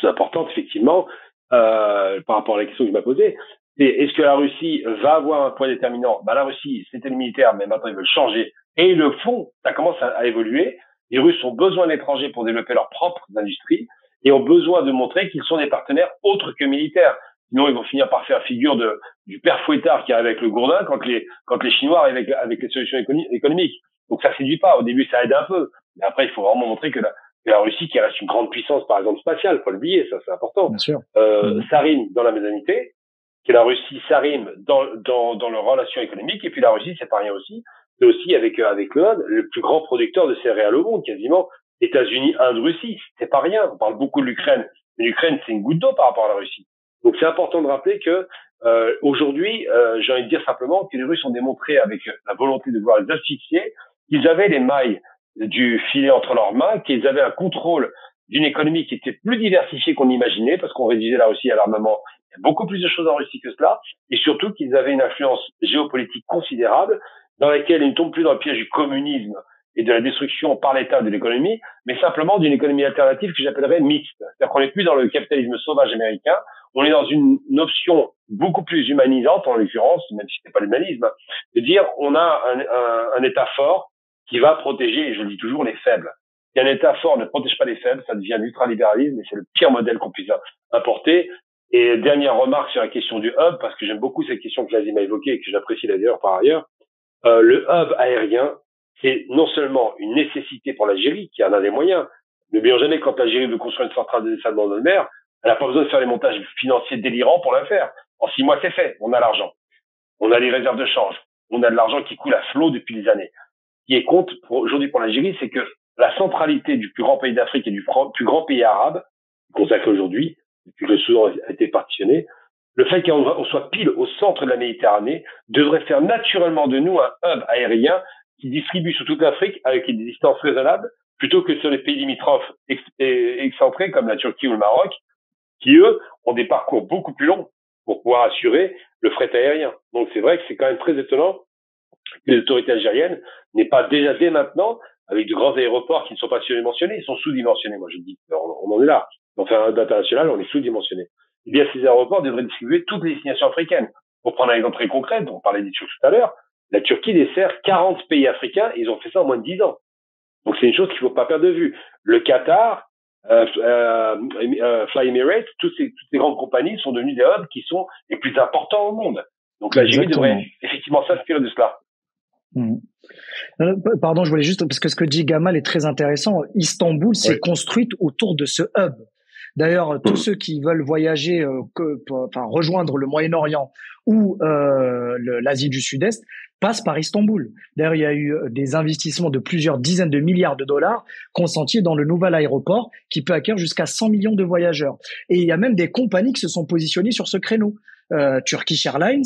Chose importante, effectivement, par rapport à la question que je m'ai posée, c'est est-ce que la Russie va avoir un point déterminant? La Russie, c'était le militaire, mais maintenant ils veulent changer. Et ils le font. Ça commence à évoluer. Les Russes ont besoin de l'étranger pour développer leurs propres industries et ont besoin de montrer qu'ils sont des partenaires autres que militaires. Sinon, ils vont finir par faire figure du père fouettard qui arrive avec le gourdin quand les Chinois arrivent avec les solutions économiques. Donc ça séduit pas. Au début, ça aide un peu. Mais après, il faut vraiment montrer que la Russie, qui reste une grande puissance, par exemple, spatiale, faut l'oublier, ça c'est important. Bien sûr. S'arrime dans la mésanité, que la Russie s'arrime dans leurs relations économiques, et puis la Russie, c'est pas rien aussi. C'est aussi avec l'Inde, le plus grand producteur de céréales au monde, quasiment. États-Unis, Inde, Russie, c'est pas rien. On parle beaucoup de l'Ukraine, mais l'Ukraine, c'est une goutte d'eau par rapport à la Russie. Donc c'est important de rappeler que aujourd'hui, j'ai envie de dire simplement que les Russes ont démontré avec la volonté de vouloir les asphyxier qu'ils avaient les mailles du filet entre leurs mains, qu'ils avaient un contrôle d'une économie qui était plus diversifiée qu'on imaginait, parce qu'on réduisait la Russie à l'armement. Il y a beaucoup plus de choses en Russie que cela, et surtout qu'ils avaient une influence géopolitique considérable, dans laquelle ils ne tombent plus dans le piège du communisme et de la destruction par l'État de l'économie, mais simplement d'une économie alternative que j'appellerais mixte. C'est-à-dire qu'on n'est plus dans le capitalisme sauvage américain, on est dans une option beaucoup plus humanisante, en l'occurrence, même si c'est pas l'humanisme, de dire on a un État fort qui va protéger, et je le dis toujours, les faibles. Si un État fort ne protège pas les faibles, ça devient l'ultralibéralisme et c'est le pire modèle qu'on puisse importer. Et dernière remarque sur la question du hub, parce que j'aime beaucoup cette question que Nazim a évoquée et que j'apprécie d'ailleurs par ailleurs. Le hub aérien, c'est non seulement une nécessité pour l'Algérie, qui en a des moyens. N'oublions jamais que quand l'Algérie veut construire une centrale de dessalement dans le mer, elle n'a pas besoin de faire les montages financiers délirants pour la faire. En 6 mois, c'est fait. On a l'argent. On a les réserves de change. On a de l'argent qui coule à flot depuis des années. Ce qui est compte aujourd'hui pour l'Algérie, c'est que la centralité du plus grand pays d'Afrique et du plus grand pays arabe, consacré aujourd'hui, depuis que le Soudan a été partitionné, le fait qu'on soit pile au centre de la Méditerranée devrait faire naturellement de nous un hub aérien qui distribue sur toute l'Afrique avec des distances raisonnables, plutôt que sur les pays limitrophes excentrés comme la Turquie ou le Maroc, qui eux ont des parcours beaucoup plus longs pour pouvoir assurer le fret aérien. Donc c'est vrai que c'est quand même très étonnant que les autorités algériennes n'aient pas déjà dès maintenant, avec de grands aéroports qui ne sont pas surdimensionnés, ils sont sous-dimensionnés. Moi je dis, on en est là. On fait un hub international, on est sous-dimensionné. Eh bien, ces aéroports devraient distribuer toutes les destinations africaines. Pour prendre un exemple très concret, on parlait des Turcs tout à l'heure, la Turquie dessert 40 pays africains, et ils ont fait ça en moins de 10 ans. Donc c'est une chose qu'il ne faut pas perdre de vue. Le Qatar, Fly Emirates, toutes ces grandes compagnies sont devenues des hubs qui sont les plus importants au monde. Donc l'Algérie devrait effectivement s'inspirer de cela. Pardon, je voulais juste, parce que ce que dit Gamal est très intéressant. Istanbul s'est construite autour de ce hub. D'ailleurs, tous ceux qui veulent voyager, rejoindre le Moyen-Orient ou l'Asie du Sud-Est passent par Istanbul. D'ailleurs, il y a eu des investissements de plusieurs dizaines de milliards de dollars consentis dans le nouvel aéroport qui peut accueillir jusqu'à 100 millions de voyageurs. Et il y a même des compagnies qui se sont positionnées sur ce créneau. Turkish Airlines,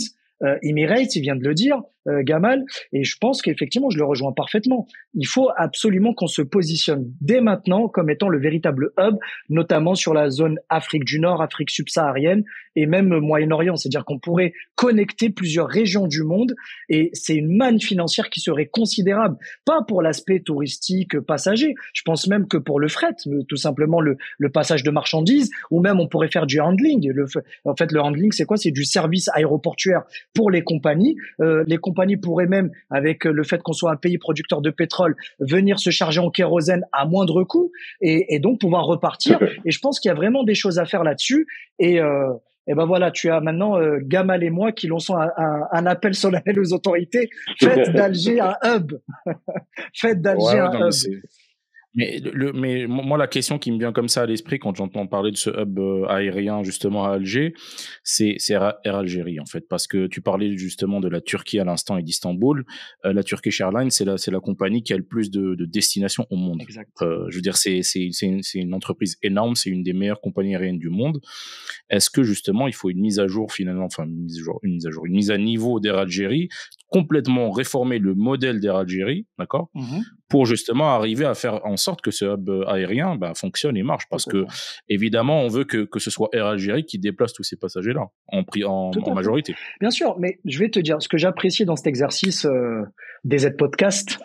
Emirates, il vient de le dire, Gamal, et je pense qu'effectivement, je le rejoins parfaitement. Il faut absolument qu'on se positionne dès maintenant comme étant le véritable hub, notamment sur la zone Afrique du Nord, Afrique subsaharienne et même Moyen-Orient. C'est-à-dire qu'on pourrait connecter plusieurs régions du monde et c'est une manne financière qui serait considérable. Pas pour l'aspect touristique passager, je pense même que pour le fret, tout simplement le passage de marchandises, ou même on pourrait faire du handling. En fait, le handling, c'est quoi? C'est du service aéroportuaire pour les compagnies. Les compagnies pourraient même, avec le fait qu'on soit un pays producteur de pétrole, venir se charger en kérosène à moindre coût et donc pouvoir repartir. Et je pense qu'il y a vraiment des choses à faire là-dessus. Et ben voilà, tu as maintenant Gamal et moi qui lançons un appel solennel aux autorités. Faites d'Alger un hub. Faites d'Alger un hub. Mais moi, la question qui me vient comme ça à l'esprit quand j'entends parler de ce hub aérien justement à Alger, c'est Air Algérie en fait, parce que tu parlais justement de la Turquie à l'instant et d'Istanbul. La Turkish Airlines, c'est la compagnie qui a le plus de destinations au monde. Je veux dire, c'est une entreprise énorme, c'est une des meilleures compagnies aériennes du monde. Est-ce que justement il faut une mise à jour finalement, enfin une mise à niveau d'Air Algérie, complètement réformer le modèle d'Air Algérie, d'accord, pour justement arriver à faire en sorte que ce hub aérien fonctionne et marche, parce que évidemment on veut que ce soit Air Algérie qui déplace tous ces passagers là en majorité. Bien sûr, mais je vais te dire ce que j'apprécie dans cet exercice des Z Podcast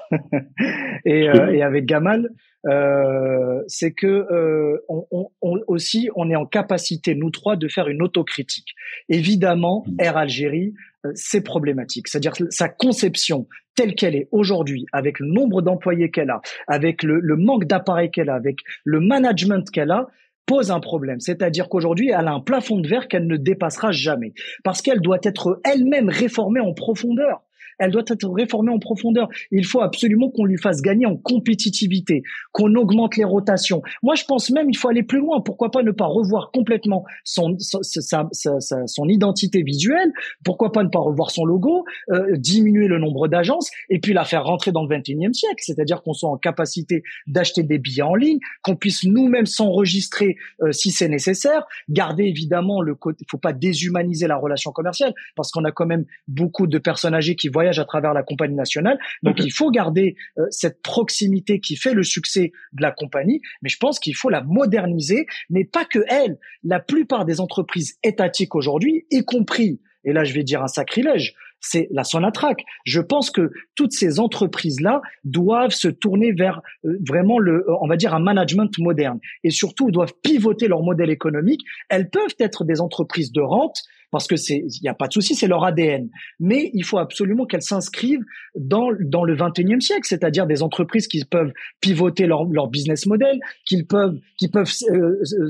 et avec Gamal, c'est que on est en capacité nous trois de faire une autocritique. Évidemment, Air Algérie, c'est problématique. C'est-à-dire que sa conception telle qu'elle est aujourd'hui, avec le nombre d'employés qu'elle a, avec le manque d'appareils qu'elle a, avec le management qu'elle a, pose un problème. C'est-à-dire qu'aujourd'hui, elle a un plafond de verre qu'elle ne dépassera jamais. Parce qu'elle doit être elle-même réformée en profondeur. Elle doit être réformée en profondeur. Il faut absolument qu'on lui fasse gagner en compétitivité, qu'on augmente les rotations. Moi, je pense même il faut aller plus loin. Pourquoi pas ne pas revoir complètement son identité visuelle? Pourquoi pas ne pas revoir son logo, diminuer le nombre d'agences et puis la faire rentrer dans le 21e siècle? C'est-à-dire qu'on soit en capacité d'acheter des billets en ligne, qu'on puisse nous-mêmes s'enregistrer si c'est nécessaire. Garder évidemment le côté, faut pas déshumaniser la relation commerciale parce qu'on a quand même beaucoup de personnes âgées qui voyagent à travers la compagnie nationale. Donc, il faut garder cette proximité qui fait le succès de la compagnie, mais je pense qu'il faut la moderniser, mais pas que elle. La plupart des entreprises étatiques aujourd'hui, y compris, et là je vais dire un sacrilège, c'est la Sonatrach. Je pense que toutes ces entreprises-là doivent se tourner vers vraiment on va dire un management moderne et surtout doivent pivoter leur modèle économique. Elles peuvent être des entreprises de rente parce que il y a pas de souci, c'est leur ADN. Mais il faut absolument qu'elles s'inscrivent dans le 21e siècle, c'est-à-dire des entreprises qui peuvent pivoter leur business model, qui peuvent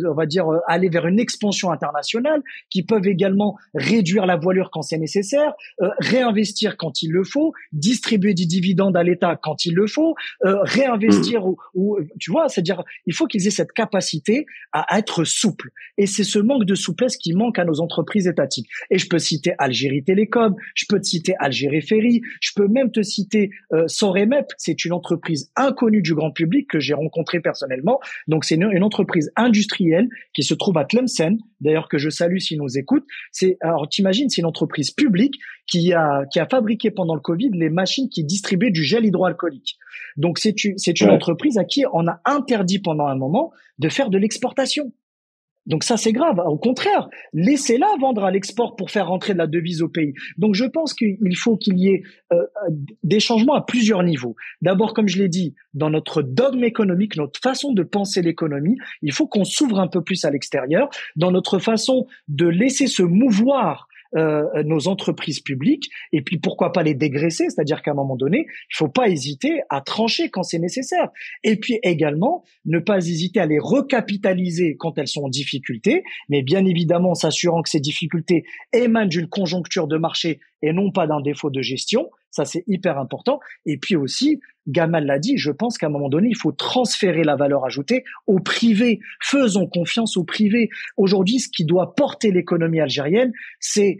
on va dire aller vers une expansion internationale, qui peuvent également réduire la voilure quand c'est nécessaire, réinvestir quand il le faut, distribuer des dividendes à l'État quand il le faut, réinvestir ou tu vois, c'est-à-dire il faut qu'ils aient cette capacité à être souples. Et c'est ce manque de souplesse qui manque à nos entreprises étatiques. Et je peux citer Algérie Télécom, je peux te citer Algérie Ferry, je peux même te citer Soremep, c'est une entreprise inconnue du grand public que j'ai rencontrée personnellement. Donc c'est une entreprise industrielle qui se trouve à Tlemcen, d'ailleurs que je salue s'ils nous écoutent. Alors t'imagines, c'est une entreprise publique qui a fabriqué pendant le Covid les machines qui distribuaient du gel hydroalcoolique. Donc c'est une entreprise à qui on a interdit pendant un moment de faire de l'exportation. Donc ça, c'est grave. Au contraire, laissez-la vendre à l'export pour faire rentrer de la devise au pays. Donc je pense qu'il faut qu'il y ait des changements à plusieurs niveaux. D'abord, comme je l'ai dit, dans notre dogme économique, notre façon de penser l'économie, il faut qu'on s'ouvre un peu plus à l'extérieur. Dans notre façon de laisser se mouvoir nos entreprises publiques, et puis pourquoi pas les dégraisser, c'est-à-dire qu'à un moment donné, il faut pas hésiter à trancher quand c'est nécessaire. Et puis également, ne pas hésiter à les recapitaliser quand elles sont en difficulté, mais bien évidemment en s'assurant que ces difficultés émanent d'une conjoncture de marché et non pas d'un défaut de gestion. Ça, c'est hyper important. Et puis aussi, Gamal l'a dit, je pense qu'à un moment donné, il faut transférer la valeur ajoutée au privé. Faisons confiance au privé. Aujourd'hui, ce qui doit porter l'économie algérienne, c'est,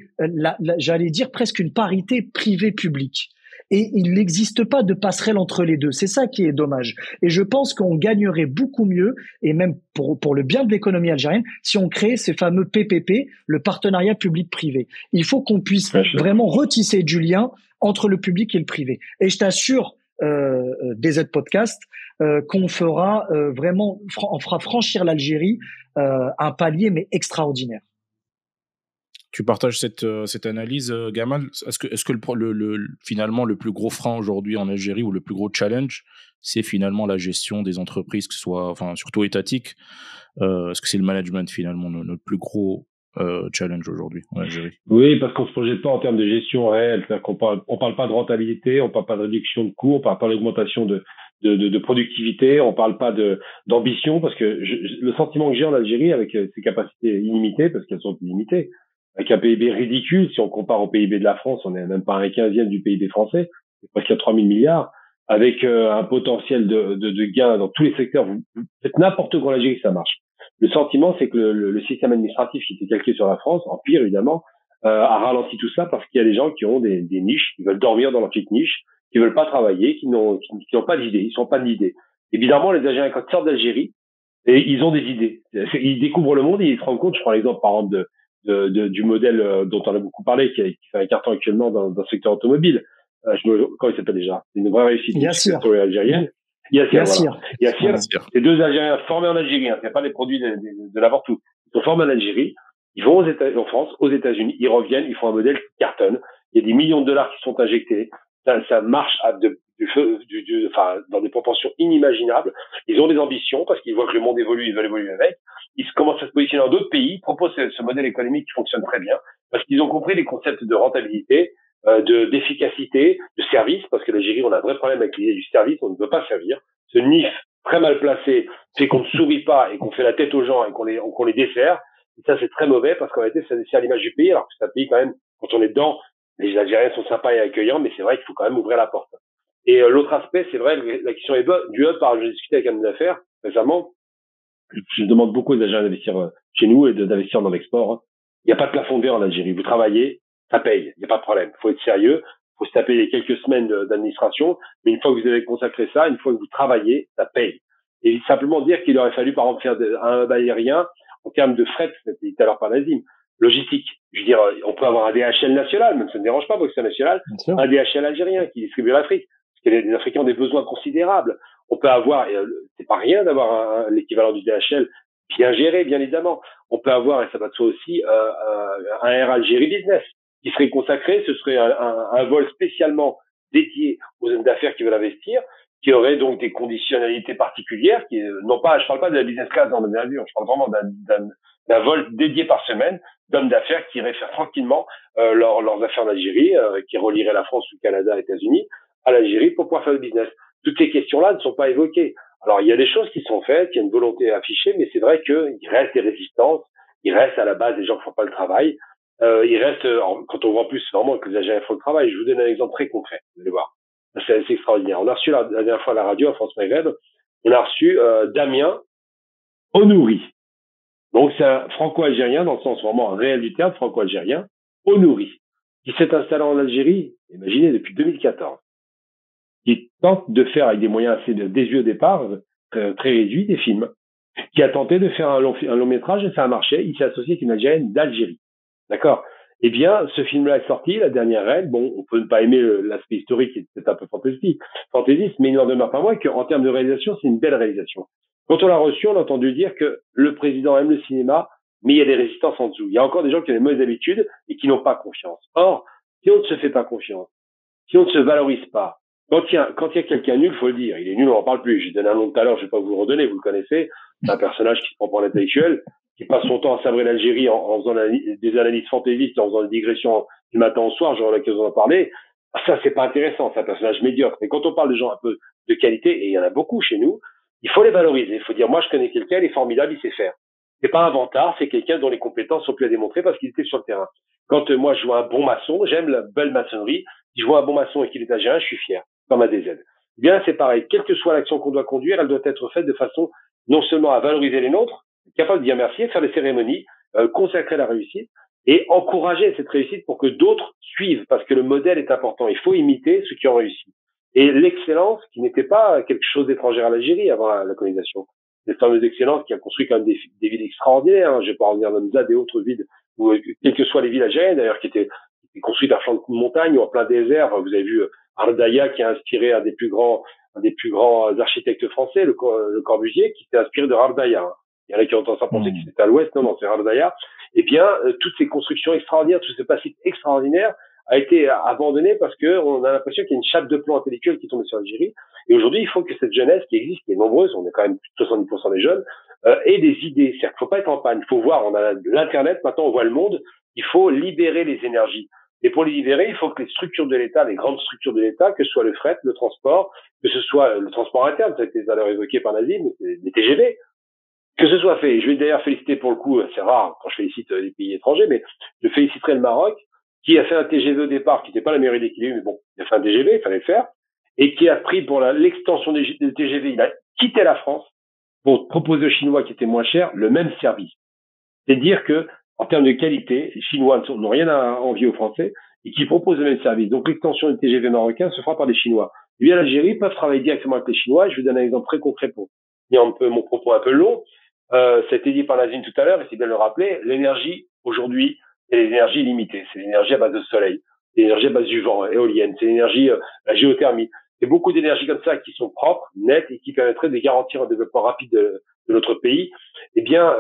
j'allais dire, presque une parité privé-public. Et il n'existe pas de passerelle entre les deux. C'est ça qui est dommage. Et je pense qu'on gagnerait beaucoup mieux, et même pour le bien de l'économie algérienne, si on créait ces fameux PPP, le partenariat public-privé. Il faut qu'on puisse vraiment retisser du lien entre le public et le privé. Et je t'assure, DZ Podcast, qu'on fera vraiment, on fera franchir l'Algérie un palier mais extraordinaire. Tu partages cette analyse, Gamal. Est-ce que finalement le plus gros frein aujourd'hui en Algérie ou le plus gros challenge, c'est finalement la gestion des entreprises, que ce soit, enfin surtout étatiques. Est-ce que c'est le management finalement notre plus gros challenge aujourd'hui en Algérie? Oui, parce qu'on se projette pas en termes de gestion réelle. C'est-à-dire on parle pas de rentabilité, on parle pas de réduction de coûts, on parle pas d'augmentation de productivité, on parle pas d'ambition, parce que le sentiment que j'ai en Algérie avec ses capacités illimitées, parce qu'elles sont illimitées, avec un PIB ridicule, si on compare au PIB de la France, on n'est même pas un 15e du PIB français, c'est presque à 3 000 milliards, avec un potentiel de gains dans tous les secteurs. Vous faites n'importe quoi en Algérie, ça marche. Le sentiment, c'est que le système administratif qui était calqué sur la France, empire évidemment, a ralenti tout ça parce qu'il y a des gens qui ont des niches, qui veulent dormir dans leur petite niche, qui veulent pas travailler, qui n'ont pas d'idées, ils sont pas d'idées. Évidemment, les Algériens, quand ils sortent d'Algérie, et ils ont des idées. Ils découvrent le monde et ils se rendent compte, je prends l'exemple par exemple du modèle dont on a beaucoup parlé, qui fait un carton actuellement dans le secteur automobile. Comment il s'appelle déjà? C'est une vraie réussite algérienne. Yassir. C'est deux Algériens formés en Algérie. C'est pas des produits de n'importe où. Ils sont formés en Algérie. Ils vont en France, aux États-Unis. Ils reviennent. Ils font un modèle qui cartonne. Il y a des millions de dollars qui sont injectés. Ça marche dans des proportions inimaginables. Ils ont des ambitions parce qu'ils voient que le monde évolue. Ils veulent évoluer avec. Ils commencent à se positionner dans d'autres pays, proposent ce modèle économique qui fonctionne très bien parce qu'ils ont compris les concepts de rentabilité, d'efficacité, de service, parce que l'Algérie, on a un vrai problème avec l'idée du service, on ne veut pas servir. Ce NIF très mal placé fait qu'on ne sourit pas et qu'on fait la tête aux gens et qu'on les dessert. Et ça, c'est très mauvais parce qu'en réalité, ça dessert l'image du pays, alors que c'est un pays quand même, quand on est dedans, les Algériens sont sympas et accueillants, mais c'est vrai qu'il faut quand même ouvrir la porte. Et l'autre aspect, c'est vrai, la question du hub, j'ai discuté avec un homme d'affaires récemment. Je demande beaucoup aux Algériens d'investir chez nous et d'investir dans l'export. Il n'y a pas de plafond de verre en Algérie. Vous travaillez, ça paye. Il n'y a pas de problème. Il faut être sérieux. Il faut se taper les quelques semaines d'administration. Mais une fois que vous avez consacré ça, une fois que vous travaillez, ça paye. Et simplement dire qu'il aurait fallu, par exemple, faire un hub aérien en termes de fret, c'était dit tout à l'heure par Nazim, logistique. Je veux dire, on peut avoir un DHL national, même ça ne dérange pas, parce que c'est national, un DHL algérien qui distribue l'Afrique. Parce que les Africains ont des besoins considérables. On peut avoir, c'est pas rien d'avoir l'équivalent du DHL bien géré, bien évidemment. On peut avoir, et ça va de soi aussi, un Air Algérie Business. qui serait consacré. Ce serait un vol spécialement dédié aux hommes d'affaires qui veulent investir, qui aurait donc des conditionnalités particulières, qui non pas, je parle pas de la business class dans l'avion, je parle vraiment d'un vol dédié par semaine d'hommes d'affaires qui iraient faire tranquillement leurs affaires en Algérie, qui relieraient la France, le Canada, les États-Unis à l'Algérie pour pouvoir faire du business. Toutes ces questions-là ne sont pas évoquées. Alors, il y a des choses qui sont faites, il y a une volonté affichée, mais c'est vrai qu'il reste des résistances, il reste à la base des gens qui font pas le travail, il reste, quand on voit plus vraiment que les Algériens font le travail, je vous donne un exemple très concret, vous allez voir. C'est extraordinaire. On a reçu la dernière fois à la radio, à France Maghreb, on a reçu Damien Onouri. Donc, c'est un franco-algérien, dans le sens vraiment réel du terme, franco-algérien, Onouri, qui s'est installé en Algérie, imaginez, depuis 2014. Qui tente de faire avec des moyens assez désuets au départ, très réduits, des films, qui a tenté de faire un long métrage et ça a marché. Il s'est associé avec une Algérienne d'Algérie. D'accord? Eh bien, ce film-là est sorti, la dernière règle. Bon, on peut ne pas aimer l'aspect historique, c'est un peu fantaisiste, mais il n'en demeure pas moins qu'en termes de réalisation, c'est une belle réalisation. Quand on l'a reçu, on a entendu dire que le président aime le cinéma, mais il y a des résistances en dessous. Il y a encore des gens qui ont des mauvaises habitudes et qui n'ont pas confiance. Or, si on ne se fait pas confiance, si on ne se valorise pas, quand il y a quelqu'un nul, faut le dire. Il est nul, on n'en parle plus. J'ai donné un nom tout à l'heure, je vais pas vous le redonner, vous le connaissez. C'est un personnage qui se prend pour l'intellectuel, qui passe son temps à sabrer l'Algérie en faisant des analyses fantaisistes, en faisant des digressions du matin au soir, j'aurai l'occasion d'en parler. Ça, c'est pas intéressant, c'est un personnage médiocre. Mais quand on parle de gens un peu de qualité, et il y en a beaucoup chez nous, il faut les valoriser. Il faut dire, moi, je connais quelqu'un, il est formidable, il sait faire. C'est pas un vantard, c'est quelqu'un dont les compétences sont plus à démontrer parce qu'il était sur le terrain. Quand moi, je vois un bon maçon, j'aime la belle maçonnerie. Si je vois un bon maçon et qu'il est algérien, je suis fier, comme ADZ. Eh bien, c'est pareil. Quelle que soit l'action qu'on doit conduire, elle doit être faite de façon non seulement à valoriser les nôtres, capable de dire merci, faire des cérémonies, consacrer la réussite et encourager cette réussite pour que d'autres suivent, parce que le modèle est important. Il faut imiter ceux qui ont réussi. Et l'excellence, qui n'était pas quelque chose d'étranger à l'Algérie avant la colonisation, cette fameuse excellence qui a construit quand même des villes extraordinaires. Hein. Je vais pas revenir dans Namzad et autres villes, où, quelles que soient les villes algériennes d'ailleurs, qui étaient construites à flanc de montagne ou en plein désert. Vous avez vu Ardaya qui a inspiré un des plus grands architectes français, le Corbusier, qui s'est inspiré de Ardaya. Hein. Il y en a qui ont tendance à penser que c'était à l'ouest, non, c'est Ardaya. Eh bien, toutes ces constructions extraordinaires, tous ces passifs extraordinaires a été abandonné parce que on a l'impression qu'il y a une chape de plomb intellectuelle qui tombe sur l'Algérie. Et aujourd'hui, il faut que cette jeunesse qui existe, qui est nombreuse, on est quand même plus de 70% des jeunes, ait des idées. C'est-à-dire qu'il faut pas être en panne. Il faut voir, on a l'Internet, maintenant on voit le monde. Il faut libérer les énergies. Et pour les libérer, il faut que les structures de l'État, les grandes structures de l'État, que ce soit le fret, le transport, que ce soit le transport interne, ça a été d'ailleurs évoqué par Nazim, les TGV, que ce soit fait. Je vais d'ailleurs féliciter pour le coup, c'est rare quand je félicite les pays étrangers, mais je féliciterai le Maroc, qui a fait un TGV au départ, qui n'était pas la meilleure idée qu'il ait eu, mais bon, il a fait un TGV, il fallait le faire, et qui a pris pour l'extension des TGV, il a quitté la France pour proposer aux Chinois qui étaient moins chers le même service. C'est dire que, en termes de qualité, les Chinois n'ont rien à envier aux Français et qui proposent le même service. Donc l'extension du TGV marocain se fera par des Chinois. Et bien l'Algérie peuvent travailler directement avec les Chinois. Je vais donner un exemple très concret pour finir un peu mon propos un peu long. Ça a été dit par Nazim tout à l'heure, et c'est bien de le rappeler, l'énergie aujourd'hui, c'est l'énergie limitée. C'est l'énergie à base de soleil, c'est l'énergie à base du vent, éolienne, c'est l'énergie, la géothermie. C'est beaucoup d'énergies comme ça qui sont propres, nettes et qui permettraient de garantir un développement rapide de notre pays. Eh bien,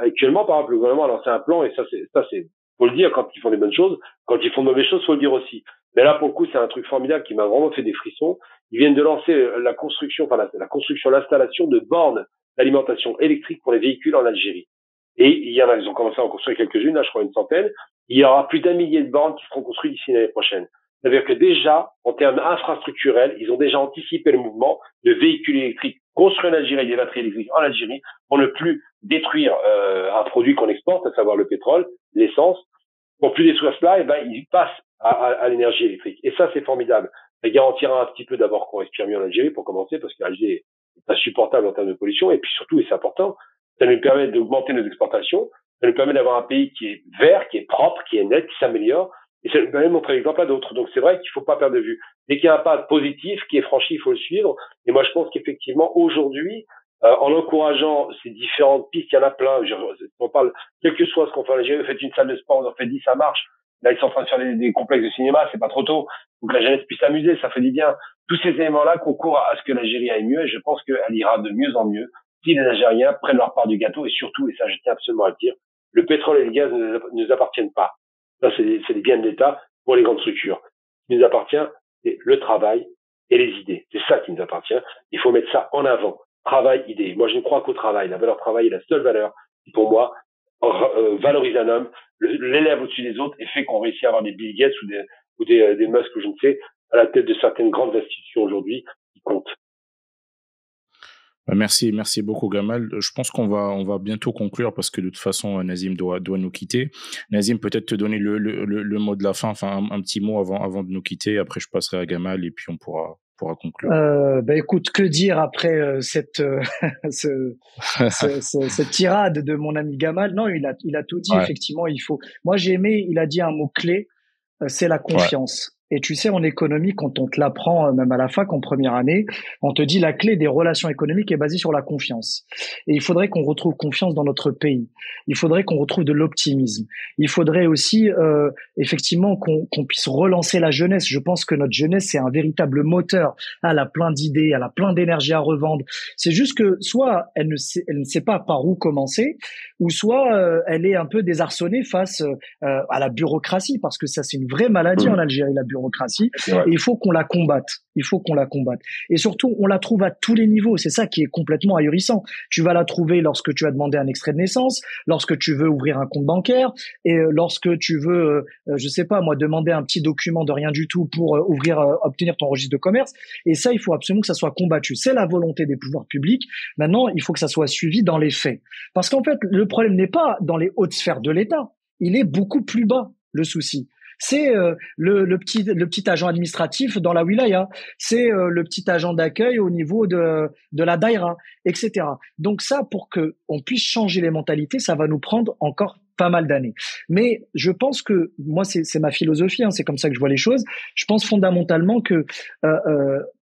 actuellement, par exemple, le gouvernement a lancé un plan, et ça c'est, faut le dire quand ils font des bonnes choses, quand ils font de mauvaises choses, faut le dire aussi. Mais là, pour le coup, c'est un truc formidable qui m'a vraiment fait des frissons. Ils viennent de lancer la construction, l'installation de bornes d'alimentation électrique pour les véhicules en Algérie. Et il y en a, ils ont commencé à en construire quelques-unes, là, je crois une centaine. Il y aura plus d'1 millier de bornes qui seront construites d'ici l'année prochaine. C'est-à-dire que déjà, en termes infrastructurels, ils ont déjà anticipé le mouvement de véhicules électriques, construire en Algérie des batteries électriques en Algérie pour ne plus détruire un produit qu'on exporte, à savoir le pétrole, l'essence. Pour plus détruire cela, ils passent à l'énergie électrique. Et ça, c'est formidable. Ça garantira un petit peu d'abord qu'on respire mieux en Algérie pour commencer, parce que l'Algérie est insupportable en termes de pollution. Et puis surtout, et c'est important, ça nous permet d'augmenter nos exportations. Ça nous permet d'avoir un pays qui est vert, qui est propre, qui est net, qui s'améliore. Et ça nous permet de montrer l'exemple à d'autres. Donc c'est vrai qu'il ne faut pas perdre de vue. Dès qu'il y a un pas positif qui est franchi, il faut le suivre. Et moi, je pense qu'effectivement, aujourd'hui, en encourageant ces différentes pistes, il y en a plein. On parle, quel que soit ce qu'on fait en Algérie, vous faites une salle de sport, on en fait 10, ça marche. Là, ils sont en train de faire des complexes de cinéma, c'est pas trop tôt. Donc la jeunesse puisse s'amuser, ça fait du bien. Tous ces éléments-là concourent à ce que l'Algérie aille mieux, et je pense qu'elle ira de mieux en mieux si les Algériens prennent leur part du gâteau. Et surtout, et ça je tiens absolument à le dire, le pétrole et le gaz ne nous appartiennent pas. Là, c'est des biens de l'État pour les grandes structures. Ce qui nous appartient, c'est le travail et les idées. C'est ça qui nous appartient. Il faut mettre ça en avant. Travail, idées. Moi, je ne crois qu'au travail. La valeur travail est la seule valeur qui, pour moi, valorise un homme, l'élève au-dessus des autres et fait qu'on réussit à avoir des Bill Gates ou des Musk ou je ne sais, à la tête de certaines grandes institutions aujourd'hui qui comptent. Merci beaucoup Gamal. Je pense qu'on va bientôt conclure parce que de toute façon Nazim doit nous quitter. Nazim, peut-être te donner le mot de la fin, enfin un petit mot avant de nous quitter. Après je passerai à Gamal et puis on pourra conclure. Écoute, que dire après cette tirade de mon ami Gamal? Non, il a tout dit. Ouais. Effectivement, Moi, j'ai aimé. Il a dit un mot clé, c'est la confiance. Ouais. Et tu sais, en économie, quand on te l'apprend, même à la fac, en première année, on te dit la clé des relations économiques est basée sur la confiance. Et il faudrait qu'on retrouve confiance dans notre pays. Il faudrait qu'on retrouve de l'optimisme. Il faudrait aussi, effectivement, qu'on puisse relancer la jeunesse. Je pense que notre jeunesse, c'est un véritable moteur. Elle a plein d'idées, elle a plein d'énergie à revendre. C'est juste que soit elle ne sait pas par où commencer, ou soit elle est un peu désarçonnée face à la bureaucratie, parce que ça, c'est une vraie maladie en Algérie, la bureaucratie. Et il faut qu'on la combatte. Et surtout, on la trouve à tous les niveaux. C'est ça qui est complètement ahurissant. Tu vas la trouver lorsque tu as demandé un extrait de naissance, lorsque tu veux ouvrir un compte bancaire, et lorsque tu veux, je sais pas, moi, demander un petit document de rien du tout pour obtenir ton registre de commerce. Et ça, il faut absolument que ça soit combattu. C'est la volonté des pouvoirs publics. Maintenant, il faut que ça soit suivi dans les faits. Parce qu'en fait, le problème n'est pas dans les hautes sphères de l'État. Il est beaucoup plus bas, le souci. C'est le petit agent administratif dans la wilaya, c'est le petit agent d'accueil au niveau de la daïra, etc. Donc ça, pour que on puisse changer les mentalités, ça va nous prendre encore pas mal d'années. Mais je pense que, moi c'est ma philosophie, c'est comme ça que je vois les choses, je pense fondamentalement que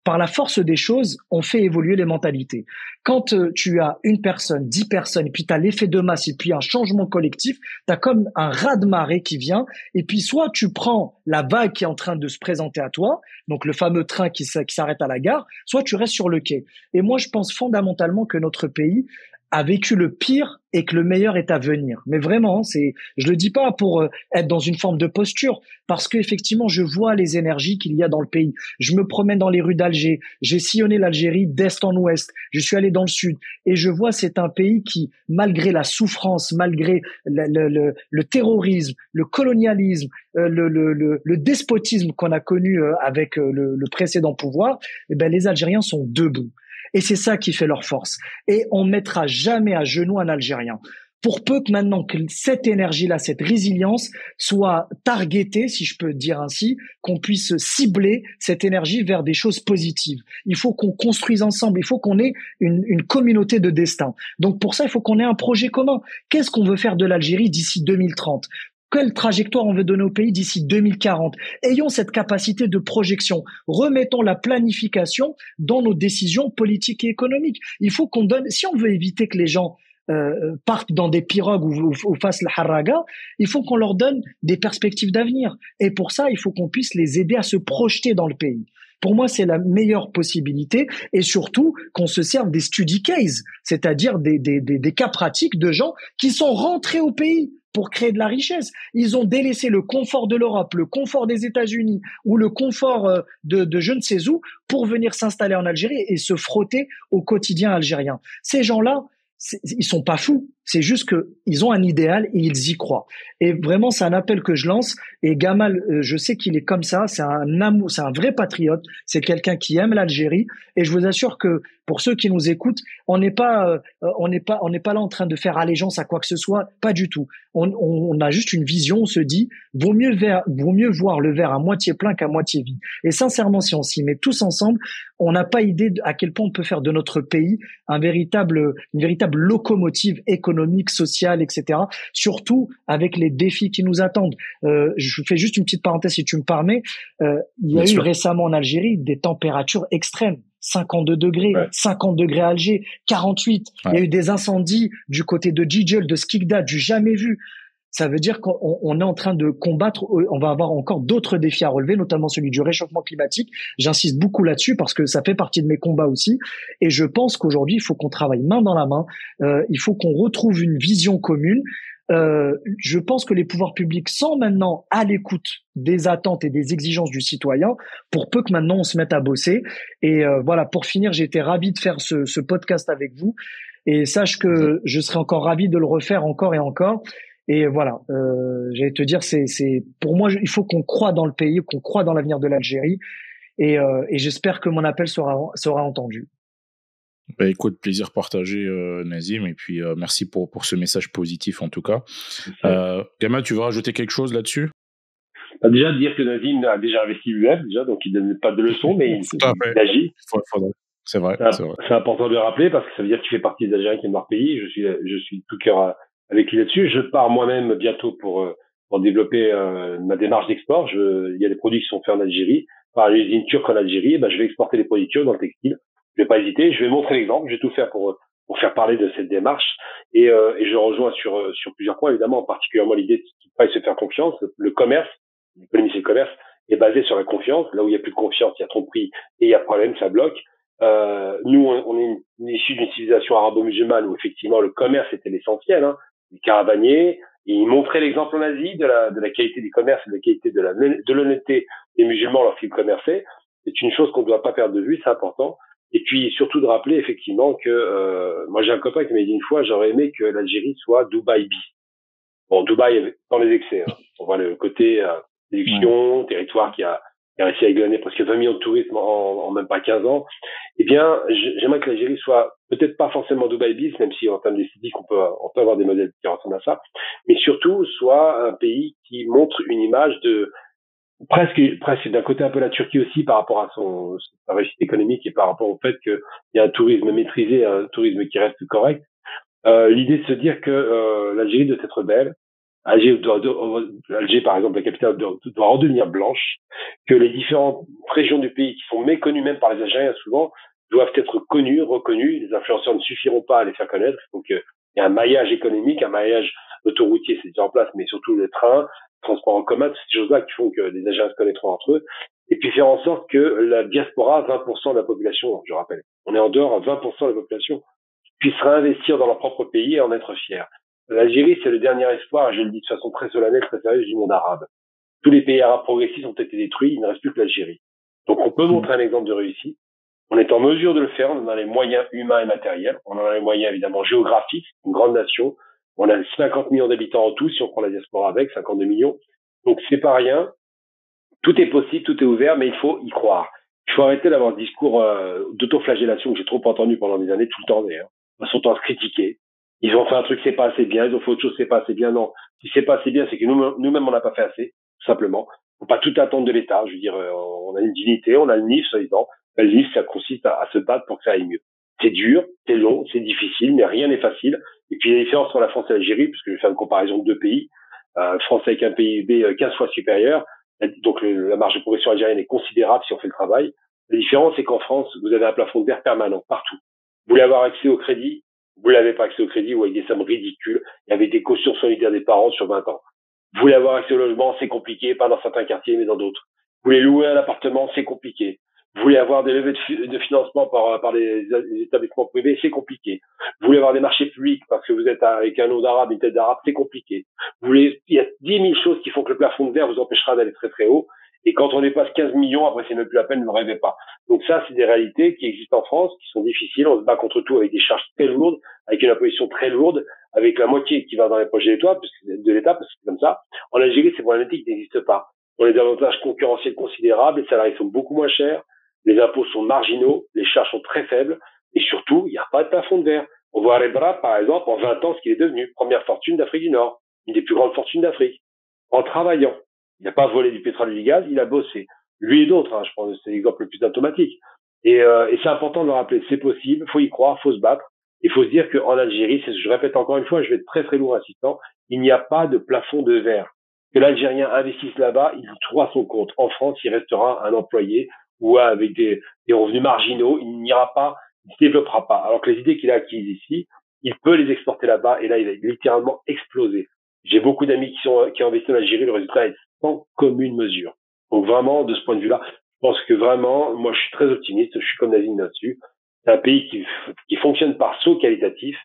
par la force des choses, on fait évoluer les mentalités. Quand tu as une personne, 10 personnes, et puis tu as l'effet de masse, et puis un changement collectif, tu as comme un raz-de-marée qui vient, et puis soit tu prends la vague qui est en train de se présenter à toi, donc le fameux train qui s'arrête à la gare, soit tu restes sur le quai. Et moi, je pense fondamentalement que notre pays a vécu le pire et que le meilleur est à venir. Mais vraiment, je le dis pas pour être dans une forme de posture, parce que effectivement, je vois les énergies qu'il y a dans le pays. Je me promène dans les rues d'Alger, j'ai sillonné l'Algérie d'est en ouest, je suis allé dans le sud, et je vois c'est un pays qui, malgré la souffrance, malgré le terrorisme, le colonialisme, le despotisme qu'on a connu avec le précédent pouvoir, les Algériens sont debout. Et c'est ça qui fait leur force. Et on ne mettra jamais à genoux un Algérien. Pour peu que maintenant que cette énergie-là, cette résilience soit targetée, si je peux dire ainsi, qu'on puisse cibler cette énergie vers des choses positives. Il faut qu'on construise ensemble, il faut qu'on ait une communauté de destin. Donc pour ça, il faut qu'on ait un projet commun. Qu'est-ce qu'on veut faire de l'Algérie d'ici 2030 ? Quelle trajectoire on veut donner au pays d'ici 2040? Ayons cette capacité de projection. Remettons la planification dans nos décisions politiques et économiques. Il faut qu'on donne, si on veut éviter que les gens partent dans des pirogues ou fassent la harraga, il faut qu'on leur donne des perspectives d'avenir. Et pour ça, il faut qu'on puisse les aider à se projeter dans le pays. Pour moi, c'est la meilleure possibilité, et surtout qu'on se serve des study cases, c'est-à-dire des cas pratiques de gens qui sont rentrés au pays pour créer de la richesse. Ils ont délaissé le confort de l'Europe, le confort des États-Unis ou le confort de je ne sais où pour venir s'installer en Algérie et se frotter au quotidien algérien. Ces gens-là, ils sont pas fous. C'est juste que ils ont un idéal et ils y croient. Et vraiment, c'est un appel que je lance. Et Gamal, je sais qu'il est comme ça. C'est un amour, c'est un vrai patriote. C'est quelqu'un qui aime l'Algérie. Et je vous assure que pour ceux qui nous écoutent, on n'est pas là en train de faire allégeance à quoi que ce soit. Pas du tout. On a juste une vision. On se dit, vaut mieux voir le verre à moitié plein qu'à moitié vide. Et sincèrement, si on s'y met tous ensemble, on n'a pas idée à quel point on peut faire de notre pays une véritable locomotive économique, sociale, etc. Surtout avec les défis qui nous attendent. Je fais juste une petite parenthèse si tu me permets. Il y a eu récemment en Algérie des températures extrêmes. 52 degrés, 50 degrés à Alger, 48. Il y a eu des incendies du côté de Djidjel, de Skikda, du jamais vu. Ça veut dire qu'on est en train de combattre, on va avoir encore d'autres défis à relever, notamment celui du réchauffement climatique. J'insiste beaucoup là-dessus parce que ça fait partie de mes combats aussi. Et je pense qu'aujourd'hui, il faut qu'on travaille main dans la main. Il faut qu'on retrouve une vision commune. je pense que les pouvoirs publics sont maintenant à l'écoute des attentes et des exigences du citoyen, pour peu que maintenant on se mette à bosser. Et voilà, pour finir, j'ai été ravi de faire ce podcast avec vous. Et sache que je serai encore ravi de le refaire encore et encore. Et voilà, j'allais te dire, c'est pour moi, il faut qu'on croie dans le pays, qu'on croie dans l'avenir de l'Algérie. Et j'espère que mon appel sera entendu. Bah, écoute, plaisir partagé, Nazim, et puis merci pour ce message positif en tout cas. Gamal, tu veux rajouter quelque chose là-dessus? Déjà, dire que Nazim a déjà investi lui-même, donc il ne donne pas de leçons, mais il agit. C'est vrai. C'est important de le rappeler parce que ça veut dire qu'il fait partie des Algériens qui aiment leur pays. Je suis de tout cœur avec lui là-dessus. Je pars moi-même bientôt pour développer ma démarche d'export. Il y a des produits qui sont faits en Algérie par une usine turque en Algérie. Je vais exporter les produits turcs dans le textile. Je vais pas hésiter. Je vais montrer l'exemple. Je vais tout faire pour faire parler de cette démarche. Et je rejoins sur plusieurs points, évidemment, particulièrement l'idée qu'il faille se faire confiance. Le commerce, l'économie c'est le commerce, est basé sur la confiance. Là où il y a plus de confiance, il y a tromperie et il y a problème, ça bloque. Nous, on est issus d'une civilisation arabo-musulmane où effectivement le commerce était l'essentiel, les caravaniers, et ils montraient l'exemple en Asie de la qualité du commerce et de la qualité de l'honnêteté des musulmans lorsqu'ils commerçaient. C'est une chose qu'on ne doit pas perdre de vue, c'est important. Et puis surtout de rappeler effectivement que moi j'ai un copain qui m'a dit une fois, j'aurais aimé que l'Algérie soit Dubaï bis. Bon, Dubaï dans les excès, on voit le côté séduction, territoire qui a réussi à gagner presque 20 millions de touristes en même pas 15 ans. Eh bien, j'aimerais que l'Algérie soit peut-être pas forcément Dubaï bis, même si en termes d'esthétique on peut avoir des modèles qui ressemblent à ça, mais surtout soit un pays qui montre une image de presque d'un côté un peu la Turquie aussi par rapport à sa réussite économique et par rapport au fait qu'il y a un tourisme maîtrisé, un tourisme qui reste correct. L'idée de se dire que l'Algérie doit être belle. Alger, par exemple, la capitale doit redevenir blanche, que les différentes régions du pays qui sont méconnues même par les Algériens souvent doivent être connues, reconnues. Les influenceurs ne suffiront pas à les faire connaître. Donc, il y a un maillage économique, un maillage autoroutier, c'est déjà en place, mais surtout le train, le transport en commun, ces choses-là qui font que les Algériens se connaîtront entre eux. Et puis faire en sorte que la diaspora, 20% de la population, je rappelle, on est en dehors à 20% de la population, puisse réinvestir dans leur propre pays et en être fiers. L'Algérie, c'est le dernier espoir, et je le dis de façon très solennelle, très sérieuse, du monde arabe. Tous les pays arabes progressistes ont été détruits, il ne reste plus que l'Algérie. Donc on peut montrer un exemple de réussite. On est en mesure de le faire, on a les moyens humains et matériels, on a les moyens évidemment géographiques, une grande nation, on a 50 millions d'habitants en tout, si on prend la diaspora avec, 52 millions. Donc c'est pas rien, tout est possible, tout est ouvert, mais il faut y croire. Il faut arrêter d'avoir ce discours d'autoflagellation que j'ai trop entendu pendant des années, tout le temps d'ailleurs. Ils sont en train de se critiquer. Ils ont fait un truc, c'est pas assez bien. Ils ont fait autre chose, c'est pas assez bien. Non. Si c'est pas assez bien, c'est que nous-mêmes, on n'a pas fait assez, tout simplement. Faut pas tout attendre de l'État. Je veux dire, on a une dignité, on a le NIF, soi-disant. Le NIF, ça consiste à se battre pour que ça aille mieux. C'est dur, c'est long, c'est difficile, mais rien n'est facile. Et puis, il y a la différence entre la France et l'Algérie, puisque je vais faire une comparaison de deux pays. France avec un PIB 15 fois supérieur. Donc, la marge de progression algérienne est considérable si on fait le travail. La différence, c'est qu'en France, vous avez un plafond de verre permanent, partout. Vous voulez avoir accès au crédit, vous n'avez pas accès au crédit ou avec des sommes ridicules. Il y avait des cautions solidaires des parents sur 20 ans. Vous voulez avoir accès au logement, c'est compliqué, pas dans certains quartiers, mais dans d'autres. Vous voulez louer un appartement, c'est compliqué. Vous voulez avoir des levées de financement par les établissements privés, c'est compliqué. Vous voulez avoir des marchés publics parce que vous êtes avec un nom d'arabe, une tête d'arabe, c'est compliqué. Il y a 10 000 choses qui font que le plafond de verre vous empêchera d'aller très très haut. Et quand on dépasse 15 millions, après c'est même plus la peine, ne rêvez pas. Donc ça, c'est des réalités qui existent en France, qui sont difficiles. On se bat contre tout avec des charges très lourdes, avec une imposition très lourde, avec la moitié qui va dans les projets de l'État, parce que c'est comme ça. En Algérie, ces problématiques n'existent pas. On a des avantages concurrentiels considérables, les salariés sont beaucoup moins chers, les impôts sont marginaux, les charges sont très faibles, et surtout, il n'y a pas de plafond de verre. On voit Rebra, par exemple, en 20 ans, ce qu'il est devenu. Première fortune d'Afrique du Nord, une des plus grandes fortunes d'Afrique, en travaillant. Il n'a pas volé du pétrole et du gaz, il a bossé. Lui et d'autres, je pense que c'est l'exemple le plus automatique. Et c'est important de le rappeler, c'est possible, il faut y croire, il faut se battre. Il faut se dire qu'en Algérie, je répète encore une fois, je vais être très très lourd insistant, il n'y a pas de plafond de verre. Que l'Algérien investisse là-bas, il trouvera son compte. En France, il restera un employé ou avec des revenus marginaux, il n'ira pas, il ne se développera pas. Alors que les idées qu'il a acquises ici, il peut les exporter là-bas et là, il va littéralement exploser. J'ai beaucoup d'amis qui ont investi en Algérie, le résultat est sans commune mesure. Donc vraiment, de ce point de vue-là, je pense que vraiment, moi je suis très optimiste, je suis comme Nazim là-dessus. C'est un pays qui fonctionne par saut qualitatif.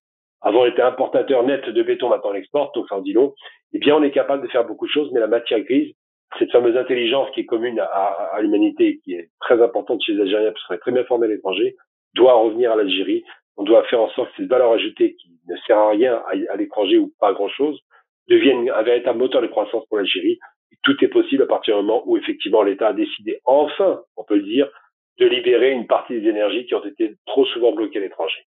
Avant, on était importateur net de béton, maintenant on exporte, donc ça en dit long. Eh bien, on est capable de faire beaucoup de choses, mais la matière grise, cette fameuse intelligence qui est commune à l'humanité, qui est très importante chez les Algériens, parce qu'on est très bien formé à l'étranger, doit revenir à l'Algérie. On doit faire en sorte que cette valeur ajoutée, qui ne sert à rien à l'étranger ou pas à grand-chose, devienne un véritable moteur de croissance pour l'Algérie. Et tout est possible à partir du moment où, effectivement, l'État a décidé, enfin, on peut le dire, de libérer une partie des énergies qui ont été trop souvent bloquées à l'étranger.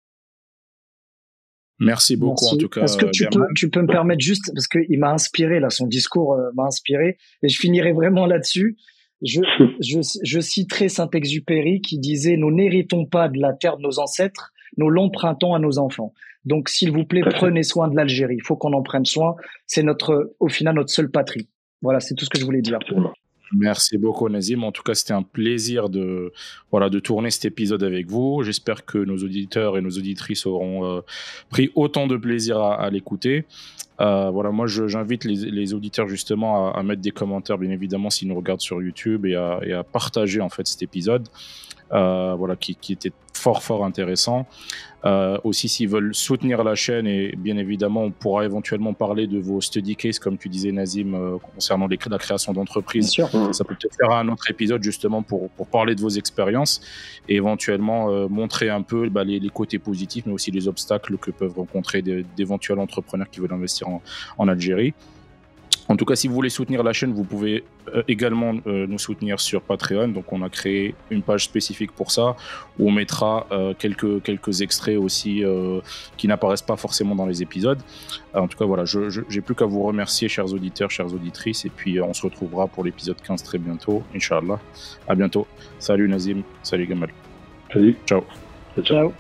Merci beaucoup. En tout cas. Est-ce que tu peux me permettre juste, parce qu'il m'a inspiré là, son discours m'a inspiré, et je finirai vraiment là-dessus. Je citerai Saint-Exupéry qui disait: nous n'héritons pas de la terre de nos ancêtres, nous l'empruntons à nos enfants. Donc, s'il vous plaît, prenez soin de l'Algérie. Il faut qu'on en prenne soin. C'est au final, notre seule patrie. Voilà, c'est tout ce que je voulais dire. Absolument. Merci beaucoup, Nazim. En tout cas, c'était un plaisir de tourner cet épisode avec vous. J'espère que nos auditeurs et nos auditrices auront pris autant de plaisir à l'écouter. Moi, j'invite les auditeurs justement à mettre des commentaires, bien évidemment, s'ils nous regardent sur YouTube, et à partager en fait cet épisode, qui était fort intéressant. Aussi, s'ils veulent soutenir la chaîne, et bien évidemment, on pourra éventuellement parler de vos study cases, comme tu disais, Nazim, concernant la création d'entreprises. Ça peut peut-être faire un autre épisode justement pour parler de vos expériences et éventuellement montrer un peu les côtés positifs, mais aussi les obstacles que peuvent rencontrer d'éventuels entrepreneurs qui veulent investir en Algérie. En tout cas, si vous voulez soutenir la chaîne, vous pouvez également nous soutenir sur Patreon. Donc, on a créé une page spécifique pour ça, où on mettra quelques extraits aussi qui n'apparaissent pas forcément dans les épisodes. En tout cas, voilà, j'ai plus qu'à vous remercier, chers auditeurs, chères auditrices. Et puis, on se retrouvera pour l'épisode 15 très bientôt, Inch'Allah. À bientôt. Salut Nazim, salut Gamal. Salut. Ciao. Ciao.